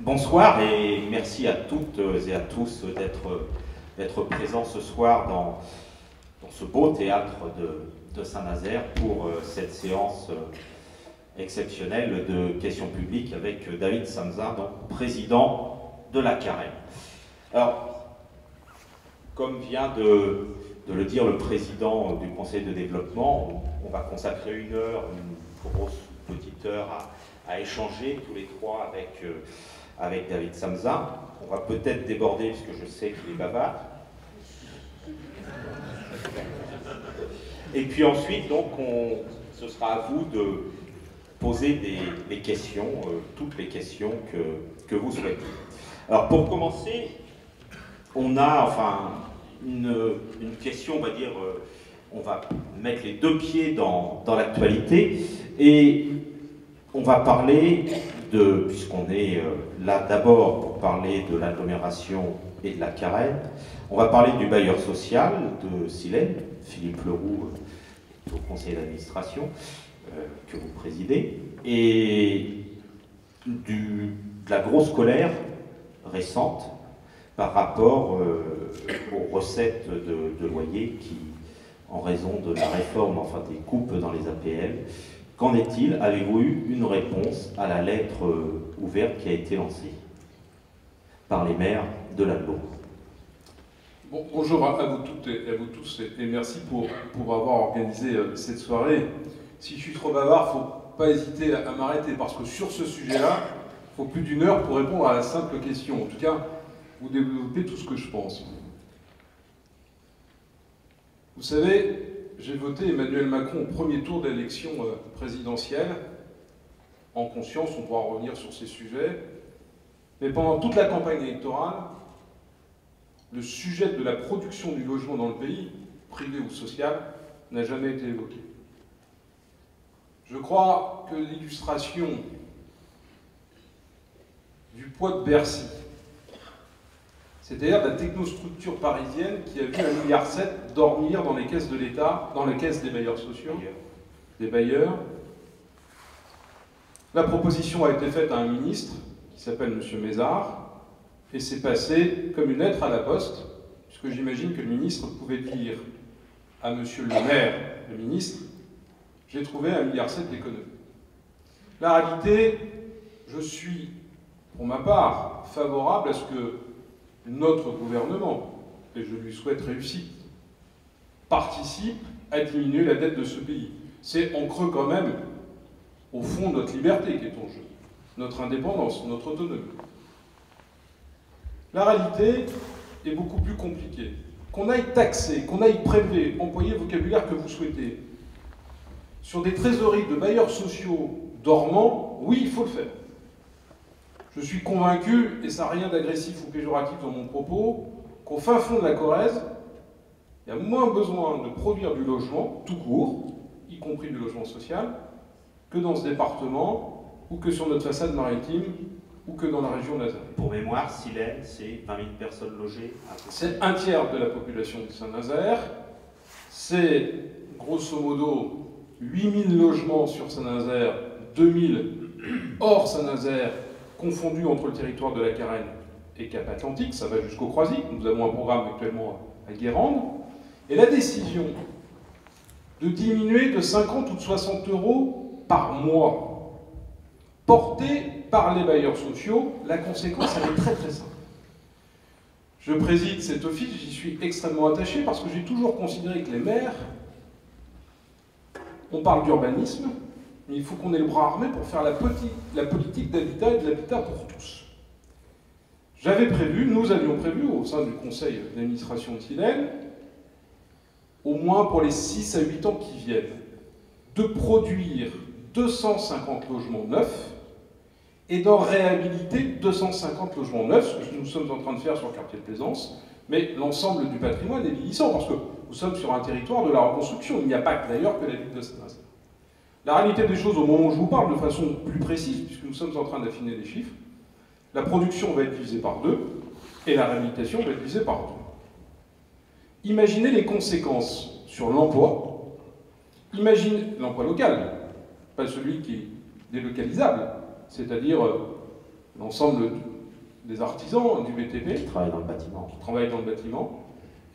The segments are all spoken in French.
Bonsoir et merci à toutes et à tous d'être présents ce soir dans ce beau théâtre de Saint-Nazaire pour cette séance exceptionnelle de questions publiques avec David Samsa, donc président de la Carène. Alors, comme vient de le dire le président du Conseil de développement, on va consacrer une grosse petite heure à échanger tous les trois avec David Samsa. On va peut-être déborder, puisque je sais qu'il est bavard. Et puis ensuite, donc, ce sera à vous de poser des questions, toutes les questions que vous souhaitez. Alors, pour commencer, on a une question, on va dire, on va mettre les deux pieds dans l'actualité, et on va parler puisqu'on est là d'abord pour parler de l'agglomération et de la Carène, on va parler du bailleur social de Silène, Philippe Leroux, au conseil d'administration que vous présidez, et de la grosse colère récente par rapport aux recettes de loyer qui, en raison de la réforme, enfin des coupes dans les APL, qu'en est-il? Avez-vous eu une réponse à la lettre ouverte qui a été lancée par les maires de l'agglo? Bonjour à vous toutes et à vous tous, et merci pour avoir organisé cette soirée. Si je suis trop bavard, il ne faut pas hésiter à m'arrêter, parce que sur ce sujet-là, il faut plus d'une heure pour répondre à la simple question. En tout cas, vous développez tout ce que je pense. Vous savez, j'ai voté Emmanuel Macron au premier tour de l'élection présidentielle. En conscience, on pourra revenir sur ces sujets. Mais pendant toute la campagne électorale, le sujet de la production du logement dans le pays, privé ou social, n'a jamais été évoqué. Je crois que l'illustration du poids de Bercy, c'est-à-dire de la technostructure parisienne qui a vu 1,7 milliard dormir dans les caisses de l'État, dans les caisses des bailleurs sociaux, des bailleurs. La proposition a été faite à un ministre qui s'appelle M. Mézard, et c'est passé comme une lettre à la poste, puisque j'imagine que le ministre pouvait dire à M. le maire, le ministre, j'ai trouvé 1,7 milliard d'économies. La réalité, je suis, pour ma part, favorable à ce que notre gouvernement, et je lui souhaite réussite, participe à diminuer la dette de ce pays. C'est en creux quand même, au fond, notre liberté qui est en jeu, notre indépendance, notre autonomie. La réalité est beaucoup plus compliquée. Qu'on aille taxer, qu'on aille prélever, employer le vocabulaire que vous souhaitez, sur des trésoreries de bailleurs sociaux dormants, oui, il faut le faire. Je suis convaincu, et ça n'a rien d'agressif ou péjoratif dans mon propos, qu'au fin fond de la Corrèze, il y a moins besoin de produire du logement, tout court, y compris du logement social, que dans ce département, ou que sur notre façade maritime, ou que dans la région Nazaire. Pour mémoire, Silène, c'est 20 000 personnes logées. C'est un tiers de la population de Saint-Nazaire. C'est, grosso modo, 8 000 logements sur Saint-Nazaire, 2 000 hors Saint-Nazaire, confondus entre le territoire de la Carène et Cap-Atlantique. Ça va jusqu'au Croisic. Nous avons un programme actuellement à Guérande. Et la décision de diminuer de 50 ou de 60 euros par mois, portée par les bailleurs sociaux, la conséquence, elle est très très simple. Je préside cet office, j'y suis extrêmement attaché parce que j'ai toujours considéré que les maires, on parle d'urbanisme, mais il faut qu'on ait le bras armé pour faire la politique d'habitat et de l'habitat pour tous. Nous avions prévu au sein du conseil d'administration de Silène, au moins pour les 6 à 8 ans qui viennent, de produire 250 logements neufs et d'en réhabiliter 250 logements neufs, ce que nous sommes en train de faire sur le quartier de Plaisance, mais l'ensemble du patrimoine est vieillissant, parce que nous sommes sur un territoire de la reconstruction. Il n'y a pas d'ailleurs que la ville de Saint-Nazaire. La réalité des choses, au moment où je vous parle, de façon plus précise, puisque nous sommes en train d'affiner les chiffres, la production va être divisée par 2, et la réhabilitation va être divisée par 2. Imaginez les conséquences sur l'emploi. Imaginez l'emploi local, pas celui qui est délocalisable, c'est-à-dire l'ensemble des artisans du BTP Qui travaillent dans le bâtiment. qui travaillent dans le bâtiment.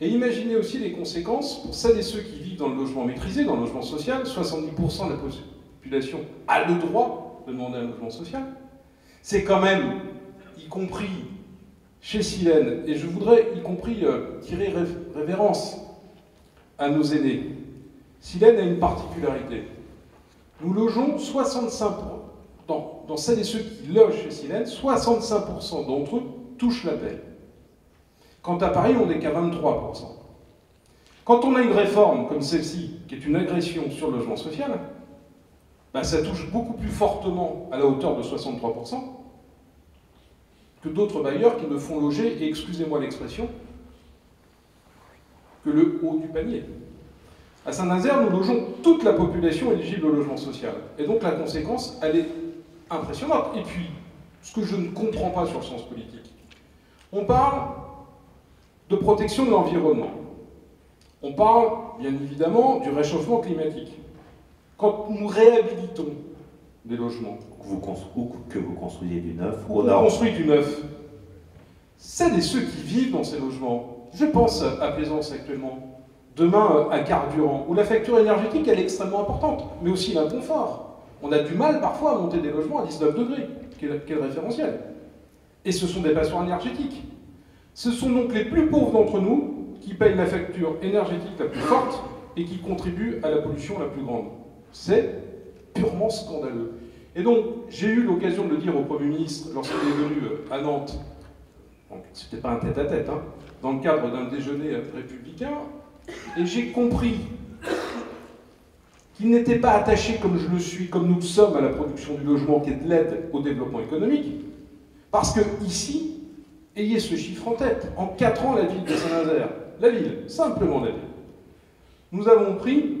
Et imaginez aussi les conséquences pour celles et ceux qui vivent dans le logement maîtrisé, dans le logement social. 70% de la population a le droit de demander un logement social. C'est quand même, y compris chez Silène, et je voudrais y compris tirer révérence à nos aînés. Silène a une particularité. Nous logeons 65%, dans celles et ceux qui logent chez Silène, 65% d'entre eux touchent l'appel. Quant à Paris, on n'est qu'à 23%. Quand on a une réforme comme celle-ci, qui est une agression sur le logement social, ben ça touche beaucoup plus fortement à la hauteur de 63% que d'autres bailleurs qui ne font loger, et excusez-moi l'expression, que le haut du panier. À Saint-Nazaire, nous logeons toute la population éligible au logement social. Et donc la conséquence, elle est impressionnante. Et puis, ce que je ne comprends pas sur le sens politique, on parle de protection de l'environnement. On parle, bien évidemment, du réchauffement climatique. Quand nous réhabilitons des logements, Que vous construisez du neuf, on construit du neuf, celles et ceux qui vivent dans ces logements, je pense à Plaisance actuellement, demain à Carburant, où la facture énergétique elle est extrêmement importante, mais aussi l'inconfort. On a du mal parfois à monter des logements à 19 degrés, qui est le référentiel. Et ce sont des passoires énergétiques. Ce sont donc les plus pauvres d'entre nous qui payent la facture énergétique la plus forte et qui contribuent à la pollution la plus grande. C'est purement scandaleux. Et donc, j'ai eu l'occasion de le dire au Premier ministre lorsqu'il est venu à Nantes, donc c'était pas un tête-à-tête, hein, dans le cadre d'un déjeuner républicain, et j'ai compris qu'il n'était pas attaché, comme je le suis, comme nous le sommes, à la production du logement, qui est de l'aide au développement économique, parce que ici, ayez ce chiffre en tête, en 4 ans, la ville de Saint-Nazaire, la ville, simplement la ville, nous avons pris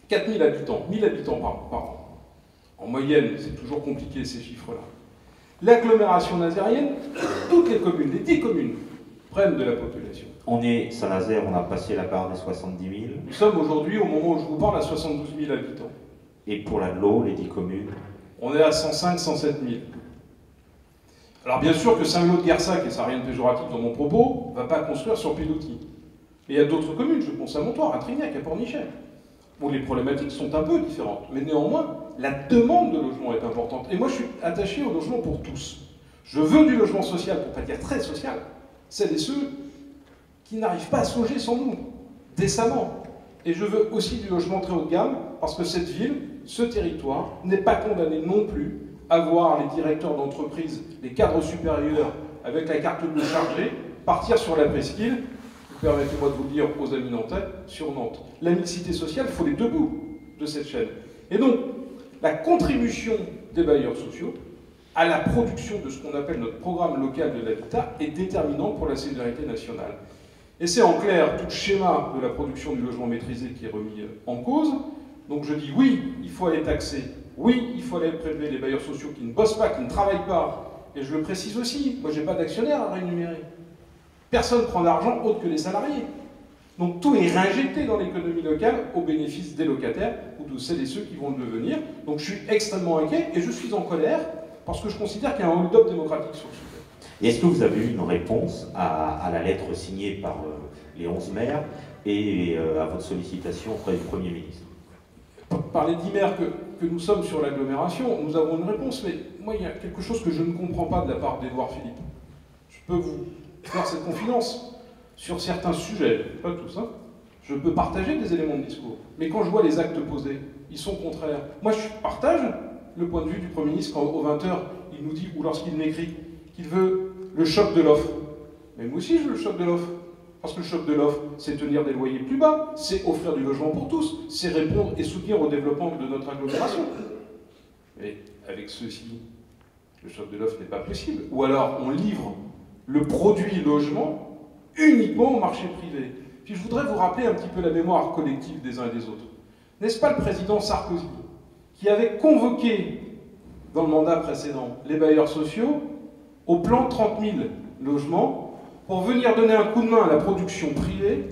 4000 habitants, 1000 habitants par an. En moyenne, c'est toujours compliqué ces chiffres-là. L'agglomération nazérienne, toutes les communes, les 10 communes, prennent de la population. On est, Saint-Nazaire, on a passé la barre des 70 000. Nous sommes aujourd'hui, au moment où je vous parle, à 72 000 habitants. Et pour l'Agglo, les 10 communes? On est à 105 107 000. Alors bien sûr que Saint-Lô-de-Guersac, et ça n'a rien de péjoratif dans mon propos, ne va pas construire sur Pilotis. Et il y a d'autres communes, je pense à Montoire, à Trignac, à Pornichet. Bon, les problématiques sont un peu différentes, mais néanmoins, la demande de logement est importante. Et moi, je suis attaché au logement pour tous. Je veux du logement social, pour ne pas dire très social, celles et ceux qui n'arrivent pas à se loger sans nous, décemment. Et je veux aussi du logement très haut de gamme, parce que cette ville, ce territoire, n'est pas condamné non plus à voir les directeurs d'entreprise, les cadres supérieurs, avec la carte bleue chargée, partir sur la presqu'île, permettez-moi de vous le dire aux amis nantais, sur Nantes. La mixité sociale, il faut les deux bouts de cette chaîne. Et donc, la contribution des bailleurs sociaux à la production de ce qu'on appelle notre programme local de l'habitat est déterminante pour la solidarité nationale. Et c'est en clair tout le schéma de la production du logement maîtrisé qui est remis en cause. Donc je dis oui, il faut aller taxer, oui, il faut aller prélever les bailleurs sociaux qui ne bossent pas, qui ne travaillent pas. Et je le précise aussi, moi je n'ai pas d'actionnaire à rémunérer. Personne ne prend d'argent autre que les salariés. Donc tout est réinjecté dans l'économie locale au bénéfice des locataires ou de celles et ceux qui vont le devenir. Donc je suis extrêmement inquiet et je suis en colère parce que je considère qu'il y a un hold-up démocratique sur le sujet. Et est-ce que vous avez eu une réponse à la lettre signée par les 11 maires et à votre sollicitation auprès du Premier ministre? Par les 10 maires que nous sommes sur l'agglomération, nous avons une réponse, mais moi il y a quelque chose que je ne comprends pas de la part d'Édouard Philippe. Je peux vous faire cette confidence sur certains sujets, pas tous, hein. Je peux partager des éléments de discours, mais quand je vois les actes posés, ils sont contraires. Moi je partage le point de vue du Premier ministre quand aux 20h, il nous dit, ou lorsqu'il m'écrit, qu'il veut le choc de l'offre. Mais moi aussi je veux le choc de l'offre. Parce que le choc de l'offre, c'est tenir des loyers plus bas, c'est offrir du logement pour tous, c'est répondre et soutenir au développement de notre agglomération. Mais avec ceci, le choc de l'offre n'est pas possible. Ou alors on livre le produit logement uniquement au marché privé. Puis je voudrais vous rappeler un petit peu la mémoire collective des uns et des autres. N'est-ce pas le président Sarkozy qui avait convoqué dans le mandat précédent les bailleurs sociaux au plan 30 000 logements pour venir donner un coup de main à la production privée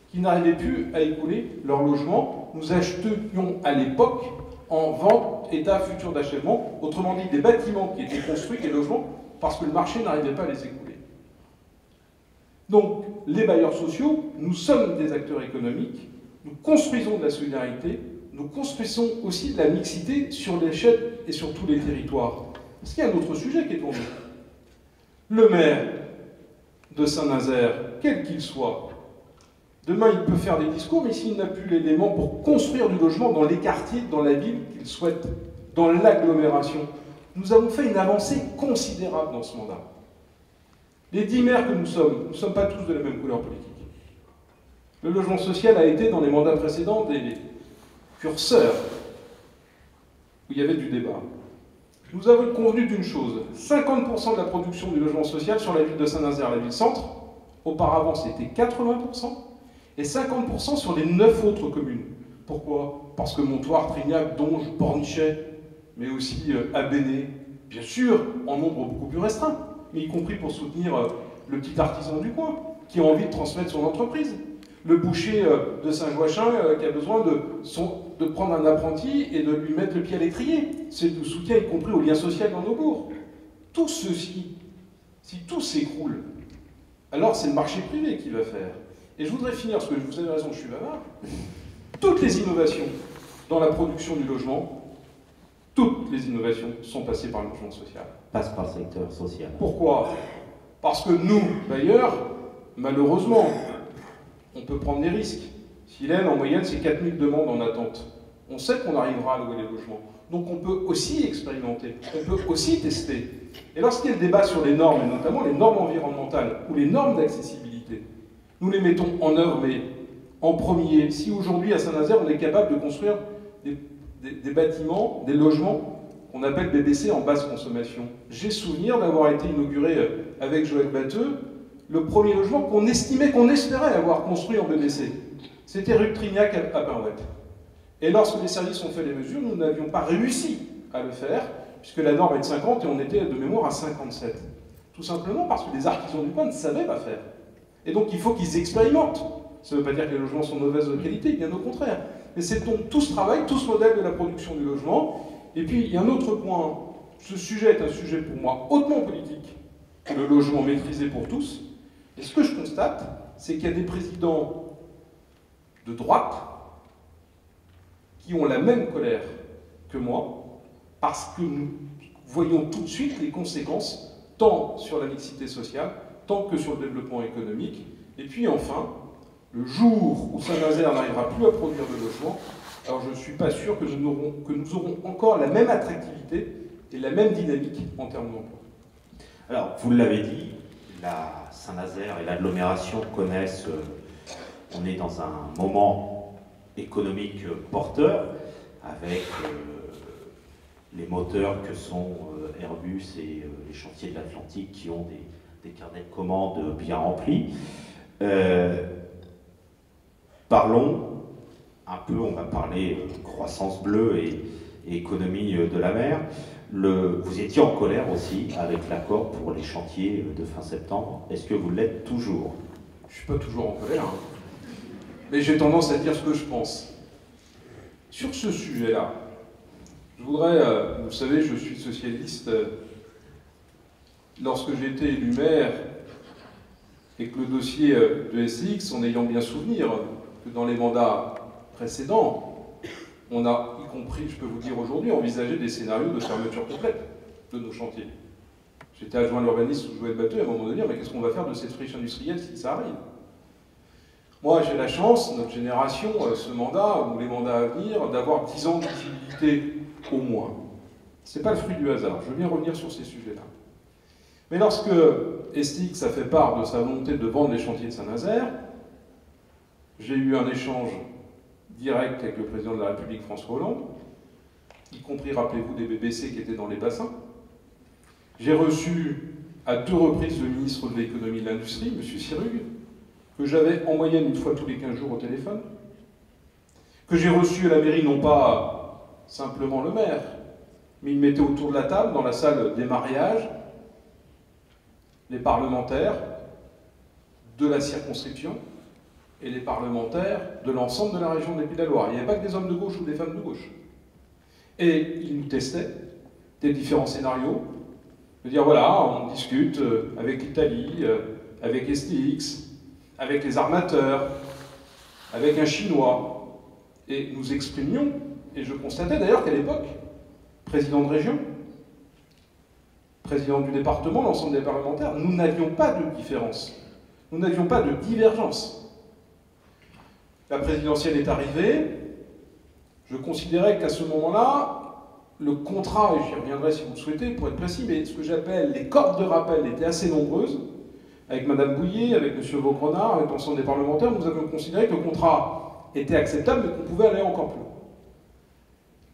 qui n'arrivait plus à écouler leur logement. Nous achetions à l'époque en vente, état futur d'achèvement, autrement dit des bâtiments qui étaient construits, des logements, parce que le marché n'arrivait pas à les écouler. Donc, les bailleurs sociaux, nous sommes des acteurs économiques, nous construisons de la solidarité, nous construisons aussi de la mixité sur l'échelle et sur tous les territoires. Parce qu'il y a un autre sujet qui est pour nous. Le maire de Saint-Nazaire, quel qu'il soit, demain il peut faire des discours, mais s'il n'a plus l'élément pour construire du logement dans les quartiers, dans la ville qu'il souhaite, dans l'agglomération, nous avons fait une avancée considérable dans ce mandat. Les 10 maires que nous ne sommes pas tous de la même couleur politique. Le logement social a été, dans les mandats précédents, des curseurs où il y avait du débat. Nous avons convenu d'une chose, 50% de la production du logement social sur la ville de Saint-Nazaire, la ville-centre, auparavant c'était 80%, et 50% sur les 9 autres communes. Pourquoi? Parce que Montoire, Trignac, Donge, Pornichet, mais aussi Abéné, bien sûr, en nombre beaucoup plus restreint, mais y compris pour soutenir le petit artisan du coin, qui a envie de transmettre son entreprise. Le boucher de Saint-Joachin qui a besoin de prendre un apprenti et de lui mettre le pied à l'étrier. C'est le soutien, y compris au lien social dans nos bourgs. Tout ceci, si tout s'écroule, alors c'est le marché privé qui va faire. Et je voudrais finir, parce que vous avez raison, je suis bavard. Toutes les innovations dans la production du logement, toutes les innovations sont passées par le logement social. Passe par le secteur social. Pourquoi? Parce que nous, bailleurs, malheureusement, on peut prendre des risques. Silène, en moyenne, c'est 4000 demandes en attente. On sait qu'on arrivera à louer les logements. Donc on peut aussi expérimenter, on peut aussi tester. Et lorsqu'il y a le débat sur les normes, et notamment les normes environnementales ou les normes d'accessibilité, nous les mettons en œuvre, mais en premier. Si aujourd'hui, à Saint-Nazaire, on est capable de construire des bâtiments, des logements qu'on appelle BBC en basse consommation. J'ai souvenir d'avoir été inauguré avec Joël Batteux le premier logement qu'on estimait, qu'on espérait avoir construit en BBC. C'était rue de Trignac à Barouette. Et lorsque les services ont fait les mesures, nous n'avions pas réussi à le faire, puisque la norme est de 50 et on était de mémoire à 57. Tout simplement parce que les artisans du coin ne savaient pas faire. Et donc il faut qu'ils expérimentent. Ça ne veut pas dire que les logements sont de mauvaise qualité, bien au contraire. Mais c'est donc tout ce travail, tout ce modèle de la production du logement. Et puis il y a un autre point, ce sujet est un sujet pour moi hautement politique, le logement maîtrisé pour tous. Et ce que je constate, c'est qu'il y a des présidents de droite qui ont la même colère que moi, parce que nous voyons tout de suite les conséquences, tant sur la mixité sociale, tant que sur le développement économique. Et puis enfin, le jour où Saint-Nazaire n'arrivera plus à produire de logements, alors je ne suis pas sûr que nous aurons encore la même attractivité et la même dynamique en termes d'emploi. Alors, vous l'avez dit, la Saint-Nazaire et l'agglomération connaissent, on est dans un moment économique porteur, avec les moteurs que sont Airbus et les chantiers de l'Atlantique qui ont des carnets de commandes bien remplis. Parlons un peu, on va parler croissance bleue et économie de la mer. Vous étiez en colère aussi avec l'accord pour les chantiers de fin septembre. Est-ce que vous l'êtes toujours? Je ne suis pas toujours en colère, hein. Mais j'ai tendance à dire ce que je pense. Sur ce sujet-là, je voudrais, vous savez, je suis socialiste. Lorsque j'ai été élu maire et que le dossier de SCX, en ayant bien souvenir que dans les mandats précédents, on a, y compris, je peux vous dire aujourd'hui, envisagé des scénarios de fermeture complète de nos chantiers. J'étais adjoint à l'urbanisme sous Joël Batteux, à un moment donné, mais qu'est-ce qu'on va faire de cette friche industrielle si ça arrive? Moi, j'ai la chance, notre génération, ce mandat, ou les mandats à venir, d'avoir 10 ans de visibilité au moins. Ce n'est pas le fruit du hasard, je veux bien revenir sur ces sujets-là. Mais lorsque STX a fait part de sa volonté de vendre les chantiers de Saint-Nazaire, j'ai eu un échange direct avec le président de la République, François Hollande, y compris, rappelez-vous, des BBC qui étaient dans les bassins. J'ai reçu à 2 reprises le ministre de l'économie et de l'industrie, M. Sirug, que j'avais en moyenne une fois tous les 15 jours au téléphone, que j'ai reçu à la mairie, non pas simplement le maire, mais il mettait autour de la table, dans la salle des mariages, les parlementaires de la circonscription et les parlementaires de l'ensemble de la région des Pays de la Loire. Il n'y avait pas que des hommes de gauche ou des femmes de gauche. Et il nous testait des différents scénarios, de dire voilà, on discute avec l'Italie, avec STX, avec les armateurs, avec un Chinois, et nous exprimions, et je constatais d'ailleurs qu'à l'époque, président de région, président du département, l'ensemble des parlementaires, nous n'avions pas de différence, nous n'avions pas de divergence. La présidentielle est arrivée, je considérais qu'à ce moment-là, le contrat, et j'y reviendrai si vous le souhaitez pour être précis, mais ce que j'appelle les cordes de rappel étaient assez nombreuses, avec Mme Bouillet, avec M. Vaugrenard, avec l'ensemble des parlementaires, nous avions considéré que le contrat était acceptable, mais qu'on pouvait aller encore plus loin.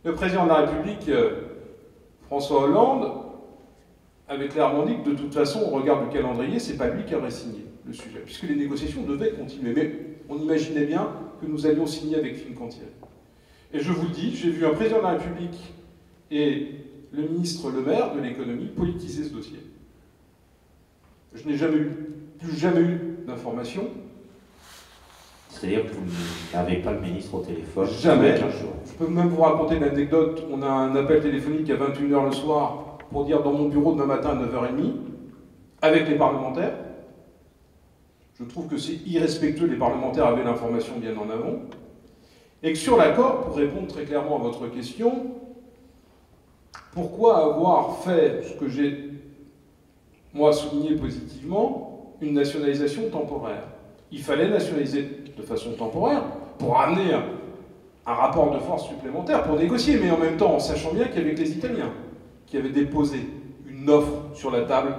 Le président de la République, François Hollande, avait clairement dit que de toute façon, au regard du calendrier, c'est pas lui qui aurait signé le sujet, puisque les négociations devaient continuer. Mais on imaginait bien que nous allions signer avec Fincantieri. Et je vous le dis, j'ai vu un président de la République et le ministre Le Maire de l'économie politiser ce dossier. Je n'ai plus jamais eu d'informations. C'est-à-dire que vous n'avez pas le ministre au téléphone? Jamais. Je peux même vous raconter une anecdote. On a un appel téléphonique à 21h le soir pour dire dans mon bureau demain matin à 9h30, avec les parlementaires. Je trouve que c'est irrespectueux, les parlementaires avaient l'information bien en amont. Et que sur l'accord, pour répondre très clairement à votre question, pourquoi avoir fait ce que j'ai, moi, souligné positivement, une nationalisation temporaire? Il fallait nationaliser de façon temporaire pour amener un rapport de force supplémentaire, pour négocier, mais en même temps en sachant bien qu'avec les Italiens, qui avaient déposé une offre sur la table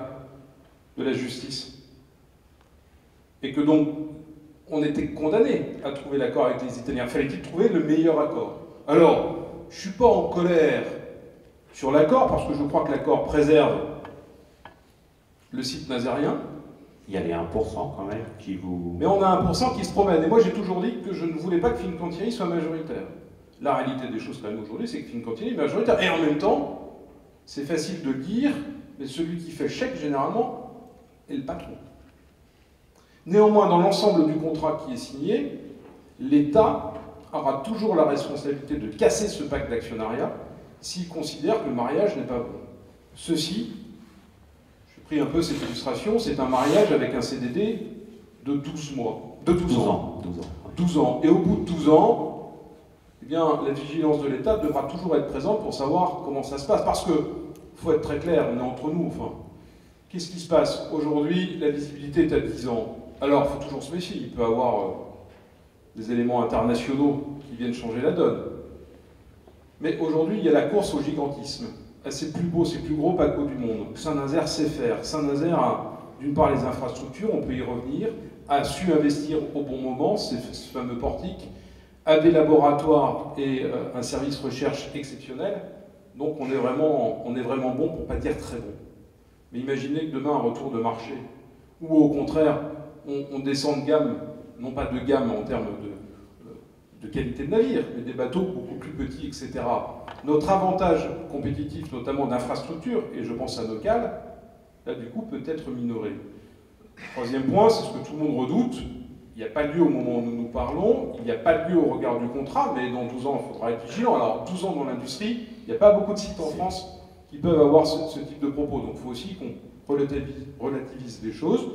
de la justice, et que donc on était condamné à trouver l'accord avec les Italiens. Fallait-il trouver le meilleur accord? Alors, je ne suis pas en colère sur l'accord, parce que je crois que l'accord préserve le site nazérien. Il y a les 1% quand même qui vous... Mais on a 1% qui se promène. Et moi, j'ai toujours dit que je ne voulais pas que Fincantieri soit majoritaire. La réalité des choses, quand même, aujourd'hui, c'est que Fincantieri est majoritaire. Et en même temps, c'est facile de le dire, mais celui qui fait le chèque, généralement, est le patron. Néanmoins, dans l'ensemble du contrat qui est signé, l'État aura toujours la responsabilité de casser ce pacte d'actionnariat s'il considère que le mariage n'est pas bon. Ceci, j'ai pris un peu cette illustration, c'est un mariage avec un CDD de 12 mois. De 12 ans. 12 ans. Et au bout de 12 ans, eh bien, la vigilance de l'État devra toujours être présente pour savoir comment ça se passe. Parce que, il faut être très clair, on est entre nous, enfin. Qu'est-ce qui se passe? Aujourd'hui, la visibilité est à 10 ans. Alors, il faut toujours se méfier, il peut y avoir des éléments internationaux qui viennent changer la donne. Mais aujourd'hui, il y a la course au gigantisme. C'est le plus beau, c'est le plus gros paquebot du monde. Saint-Nazaire sait faire. Saint-Nazaire a, d'une part, les infrastructures, on peut y revenir, a su investir au bon moment, ce fameux portique, a des laboratoires et un service recherche exceptionnel. Donc on est vraiment bon, pour ne pas dire très bon. Mais imaginez que demain, un retour de marché, ou au contraire, on descend de gamme, non pas de gamme en termes de qualité de navire, mais des bateaux beaucoup plus petits, etc. Notre avantage compétitif, notamment d'infrastructure, et je pense à nos cales, là du coup peut être minoré. Troisième point, c'est ce que tout le monde redoute, il n'y a pas lieu au moment où nous nous parlons, il n'y a pas lieu au regard du contrat, mais dans 12 ans, il faudra être vigilant. Alors 12 ans dans l'industrie, il n'y a pas beaucoup de sites en France qui peuvent avoir ce type de propos, donc il faut aussi qu'on relativise les choses.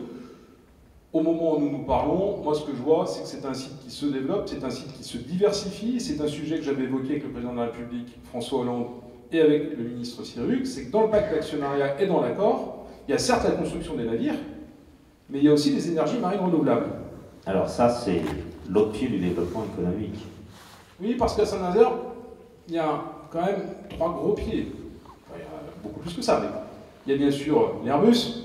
Au moment où nous nous parlons, moi ce que je vois, c'est que c'est un site qui se développe, c'est un site qui se diversifie, c'est un sujet que j'avais évoqué avec le président de la République, François Hollande, et avec le ministre Sirugue, c'est que dans le pacte d'actionnariat et dans l'accord, il y a certes la construction des navires, mais il y a aussi les énergies marines renouvelables. Alors ça, c'est l'autre pied du développement économique. Oui, parce qu'à Saint-Nazaire, il y a quand même 3 gros pieds. Enfin, il y a beaucoup plus que ça, mais il y a bien sûr l'Airbus,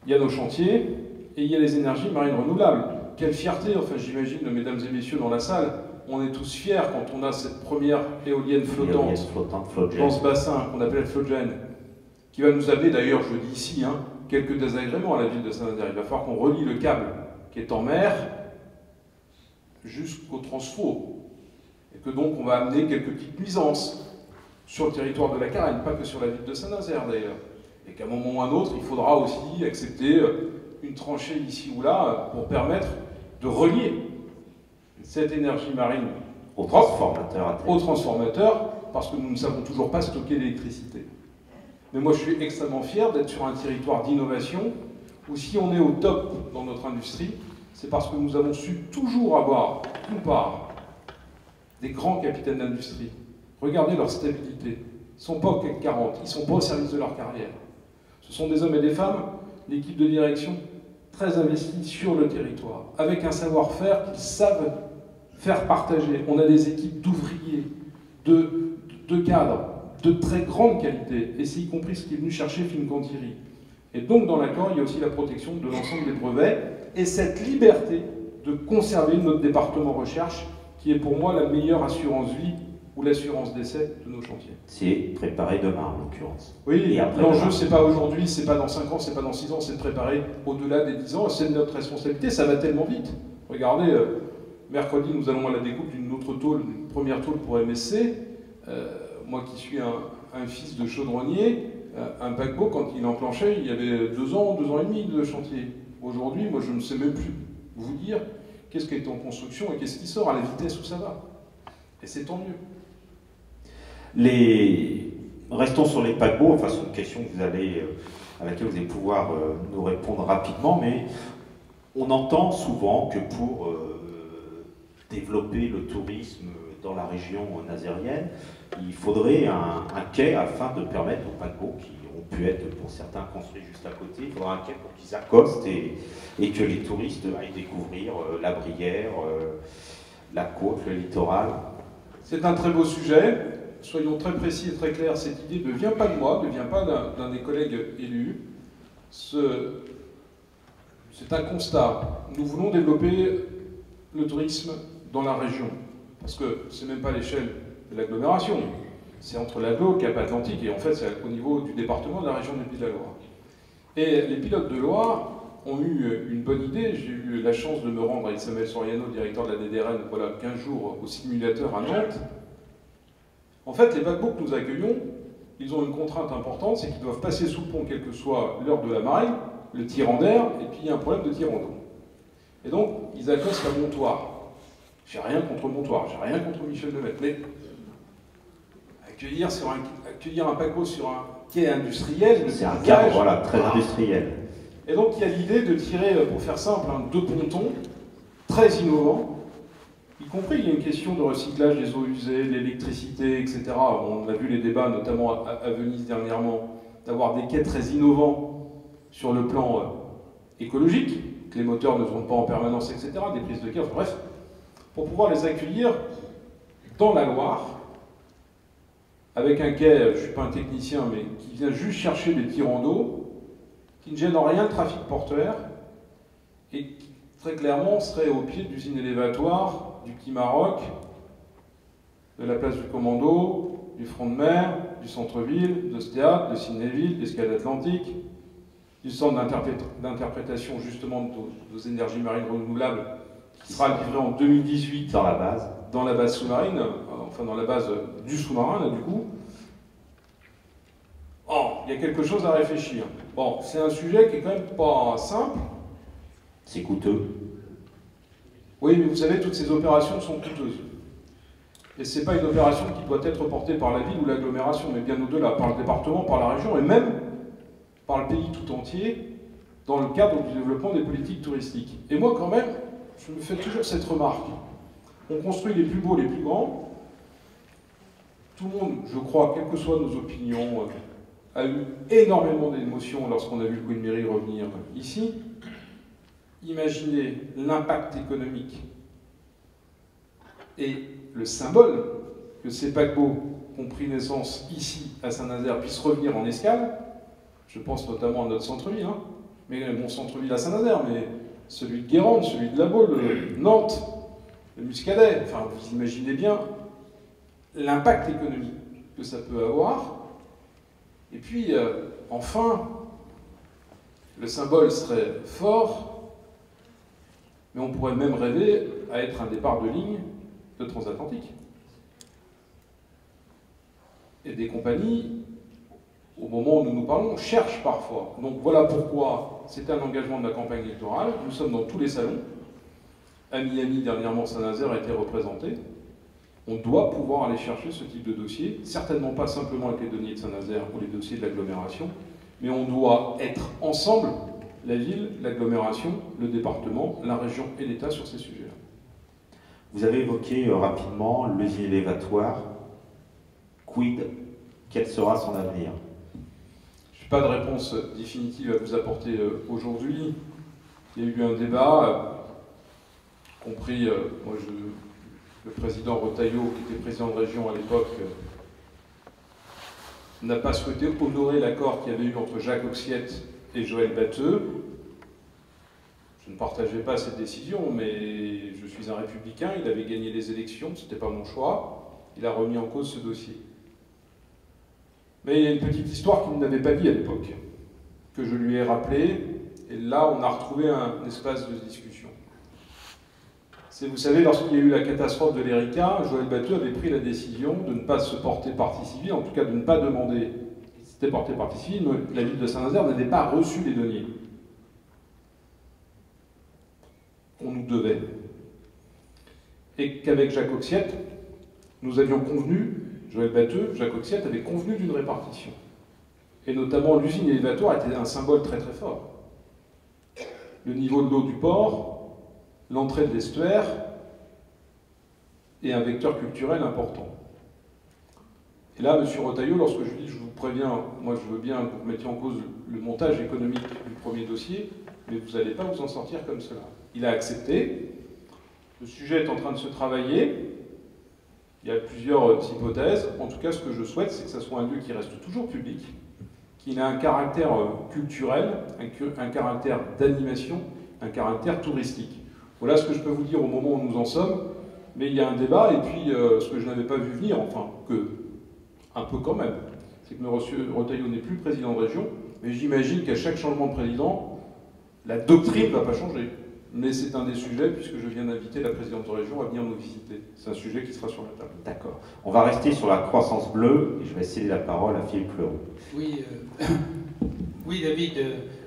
il y a nos chantiers, et il y a les énergies marines renouvelables. Quelle fierté, enfin j'imagine, mesdames et messieurs dans la salle, on est tous fiers quand on a cette première éolienne flottante dans ce bassin qu'on appelle Flogen, qui va nous amener, d'ailleurs, je dis ici, quelques désagréments à la ville de Saint-Nazaire. Il va falloir qu'on relie le câble qui est en mer jusqu'au transfo, et que donc on va amener quelques petites nuisances sur le territoire de la Carène, pas que sur la ville de Saint-Nazaire d'ailleurs. Et qu'à un moment ou à un autre, il faudra aussi accepter une tranchée ici ou là pour permettre de relier cette énergie marine au transformateur parce que nous ne savons toujours pas stocker l'électricité. Mais moi, je suis extrêmement fier d'être sur un territoire d'innovation où si on est au top dans notre industrie, c'est parce que nous avons su toujours avoir, d'une part, des grands capitaines d'industrie. Regardez leur stabilité. Ils ne sont pas au CAC 40, ils ne sont pas au service de leur carrière. Ce sont des hommes et des femmes, l'équipe de direction, très investie sur le territoire, avec un savoir-faire qu'ils savent faire partager. On a des équipes d'ouvriers, de cadres, de très grande qualité, et c'est y compris ce qui est venu chercher Fincantieri. Et donc dans l'accord, il y a aussi la protection de l'ensemble des brevets, et cette liberté de conserver notre département recherche, qui est pour moi la meilleure assurance vie ou l'assurance décès de nos chantiers. C'est préparer demain, en l'occurrence. Oui, l'enjeu, c'est pas aujourd'hui, c'est pas dans 5 ans, c'est pas dans 6 ans, c'est de préparer au-delà des 10 ans, et c'est de notre responsabilité, ça va tellement vite. Regardez, mercredi, nous allons à la découpe d'une autre tôle, une première tôle pour MSC. Moi qui suis un fils de chaudronnier, un paquebot, quand il enclenchait, il y avait 2 ans, 2 ans et demi de chantier. Aujourd'hui, moi, je ne sais même plus vous dire qu'est-ce qui est en construction et qu'est-ce qui sort à la vitesse où ça va. Et c'est tant mieux. Restons sur les paquebots, enfin c'est une question que à laquelle vous allez pouvoir nous répondre rapidement, mais on entend souvent que pour développer le tourisme dans la région nazérienne, il faudrait un quai afin de permettre aux paquebots qui ont pu être pour certains construits juste à côté, il faudra un quai pour qu'ils accostent et que les touristes aillent découvrir la Brière, la côte, le littoral. C'est un très beau sujet. Soyons très précis et très clairs, cette idée ne vient pas de moi, ne vient pas d'un des collègues élus. C'est un constat. Nous voulons développer le tourisme dans la région, parce que c'est même pas à l'échelle de l'agglomération, c'est entre l'Aglo, le Cap Atlantique, et en fait c'est au niveau du département de la région des Pays de la Loire. Et les pilotes de Loire ont eu une bonne idée. J'ai eu la chance de me rendre avec Samuel Soriano, directeur de la DDRN, voilà 15 jours au simulateur à Nantes. En fait, les paquebots que nous accueillons, ils ont une contrainte importante, c'est qu'ils doivent passer sous le pont, quelle que soit l'heure de la marée, le tirant d'air, et puis il y a un problème de tirant d'eau. Et donc, ils accostent à Montoire. J'ai rien contre Montoire, j'ai rien contre Michel Lemaitre, mais accueillir un paquebot sur un quai industriel, c'est un cadre, voilà, très industriel. Et donc, il y a l'idée de tirer, pour faire simple, 2 pontons très innovants. Y compris, il y a une question de recyclage des eaux usées, l'électricité, etc. On a vu les débats, notamment à Venise dernièrement, d'avoir des quais très innovants sur le plan écologique, que les moteurs ne tournent pas en permanence, etc., des prises de quai, enfin, bref, pour pouvoir les accueillir dans la Loire, avec un quai, je ne suis pas un technicien, mais qui vient juste chercher des tirants d'eau, qui ne gêne en rien le trafic portuaire, et qui, très clairement, serait au pied d'usines élévatoires du Quai Maroc, de la place du Commando, du front de mer, du centre-ville, de Stéat, de Cinéville, d'Escale Atlantique, du centre d'interprétation justement de nos énergies marines renouvelables, qui sera livré en 2018 dans la base sous-marine, enfin dans la base du sous-marin, là du coup. Oh, il y a quelque chose à réfléchir. Bon, c'est un sujet qui est quand même pas simple. C'est coûteux. Oui, mais vous savez, toutes ces opérations sont coûteuses. Et ce n'est pas une opération qui doit être portée par la ville ou l'agglomération, mais bien au-delà, par le département, par la région, et même par le pays tout entier, dans le cadre du développement des politiques touristiques. Et moi, quand même, je me fais toujours cette remarque. On construit les plus beaux, les plus grands. Tout le monde, je crois, quelles que soient nos opinions, a eu énormément d'émotions lorsqu'on a vu le Queen Mary revenir ici. Imaginez l'impact économique et le symbole que ces paquebots qui ont pris naissance ici à Saint-Nazaire puissent revenir en escale. Je pense notamment à notre centre-ville, hein, mais mon centre-ville à Saint-Nazaire, mais celui de Guérande, celui de La Baule, Nantes, le Muscadet. Enfin, vous imaginez bien l'impact économique que ça peut avoir. Et puis, enfin, le symbole serait fort. Mais on pourrait même rêver à être un départ de ligne de transatlantique. Et des compagnies, au moment où nous nous parlons, cherchent parfois. Donc voilà pourquoi c'était un engagement de la campagne électorale. Nous sommes dans tous les salons. À Miami, dernièrement, Saint-Nazaire a été représenté. On doit pouvoir aller chercher ce type de dossier, certainement pas simplement avec les deniers de Saint-Nazaire ou les dossiers de l'agglomération, mais on doit être ensemble, la ville, l'agglomération, le département, la région et l'État sur ces sujets-là. Vous avez évoqué rapidement l'usine élévatoire. Quid? Quel sera son avenir? Je n'ai pas de réponse définitive à vous apporter aujourd'hui. Il y a eu un débat, compris le président Retailleau, qui était président de région à l'époque, n'a pas souhaité honorer l'accord qu'il y avait eu entre Jacques Oxiette et Joël Batteux. Je ne partageais pas cette décision, mais je suis un républicain, il avait gagné les élections, ce n'était pas mon choix, il a remis en cause ce dossier. Mais il y a une petite histoire qu'il n'avait pas dit à l'époque, que je lui ai rappelée, et là on a retrouvé un espace de discussion. C'est, vous savez, lorsqu'il y a eu la catastrophe de l'Erika, Joël Batteux avait pris la décision de ne pas se porter partie civile, en tout cas de ne pas demander qu'il s'était porté partie civile, mais la ville de Saint-Nazaire n'avait pas reçu les deniers qu'on nous devait. Et qu'avec Jacques Oxiette, nous avions convenu, Joël Batteux, Jacques Oxiette avait convenu d'une répartition. Et notamment l'usine élévatoire était un symbole très très fort. Le niveau de l'eau du port, l'entrée de l'estuaire et un vecteur culturel important. Et là, M. Retailleau, lorsque je lui dis, je vous préviens, moi je veux bien que vous mettiez en cause le montage économique du premier dossier, mais vous n'allez pas vous en sortir comme cela. Il a accepté. Le sujet est en train de se travailler. Il y a plusieurs hypothèses. En tout cas, ce que je souhaite, c'est que ce soit un lieu qui reste toujours public, qu'il ait un caractère culturel, un caractère d'animation, un caractère touristique. Voilà ce que je peux vous dire au moment où nous en sommes. Mais il y a un débat, et puis ce que je n'avais pas vu venir, enfin, un peu quand même, c'est que M. Retailleau n'est plus président de région, mais j'imagine qu'à chaque changement de président, la doctrine ne va pas changer. Mais c'est un des sujets, puisque je viens d'inviter la présidente de région à venir nous visiter. C'est un sujet qui sera sur la table. D'accord. On va rester sur la croissance bleue, et je vais céder la parole à Philippe Leroux. Oui, oui, David.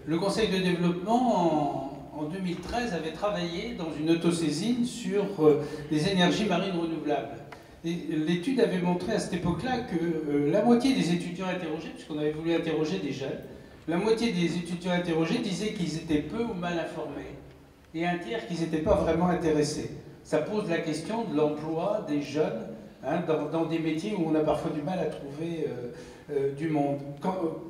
Le Conseil de développement, en 2013, avait travaillé dans une autosaisine sur les énergies marines renouvelables. L'étude avait montré à cette époque-là que la moitié des étudiants interrogés, puisqu'on avait voulu interroger des jeunes, la moitié des étudiants interrogés disaient qu'ils étaient peu ou mal informés, et un tiers qu'ils n'étaient pas vraiment intéressés. Ça pose la question de l'emploi des jeunes hein, dans des métiers où on a parfois du mal à trouver du monde.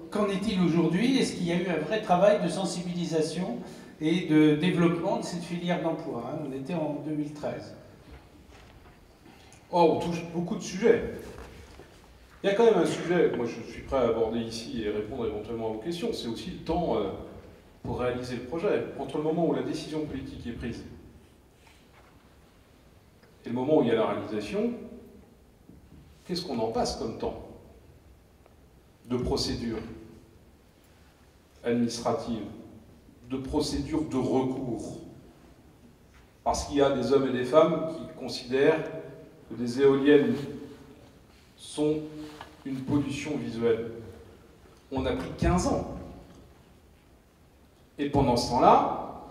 Qu'en est-il aujourd'hui? Est-ce qu'il y a eu un vrai travail de sensibilisation et de développement de cette filière d'emploi hein? On était en 2013. Oh, on touche beaucoup de sujets. Il y a quand même un sujet que moi je suis prêt à aborder ici et répondre éventuellement à vos questions, c'est aussi le temps pour réaliser le projet. Entre le moment où la décision politique est prise et le moment où il y a la réalisation, qu'est-ce qu'on en passe comme temps de procédure administrative, de procédure de recours? Parce qu'il y a des hommes et des femmes qui considèrent que des éoliennes sont une pollution visuelle. On a pris 15 ans. Et pendant ce temps-là,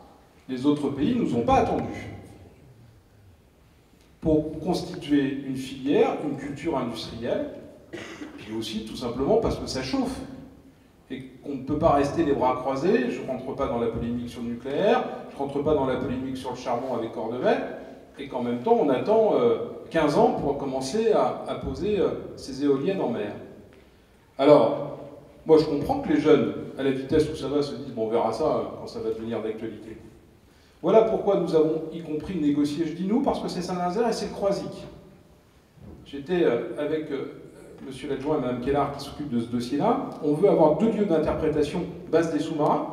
les autres pays ne nous ont pas attendus pour constituer une filière, une culture industrielle, puis aussi tout simplement parce que ça chauffe et qu'on ne peut pas rester les bras croisés. Je ne rentre pas dans la polémique sur le nucléaire, je ne rentre pas dans la polémique sur le charbon avec Cordemais, et qu'en même temps on attend 15 ans pour commencer à poser ces éoliennes en mer. Alors, moi je comprends que les jeunes, à la vitesse où ça va, se disent bon, on verra ça quand ça va devenir d'actualité. Voilà pourquoi nous avons y compris négocié, je dis nous, parce que c'est Saint-Nazaire et c'est le Croisic. J'étais avec monsieur l'adjoint et madame Kellard qui s'occupent de ce dossier-là. On veut avoir 2 lieux d'interprétation base des sous-marins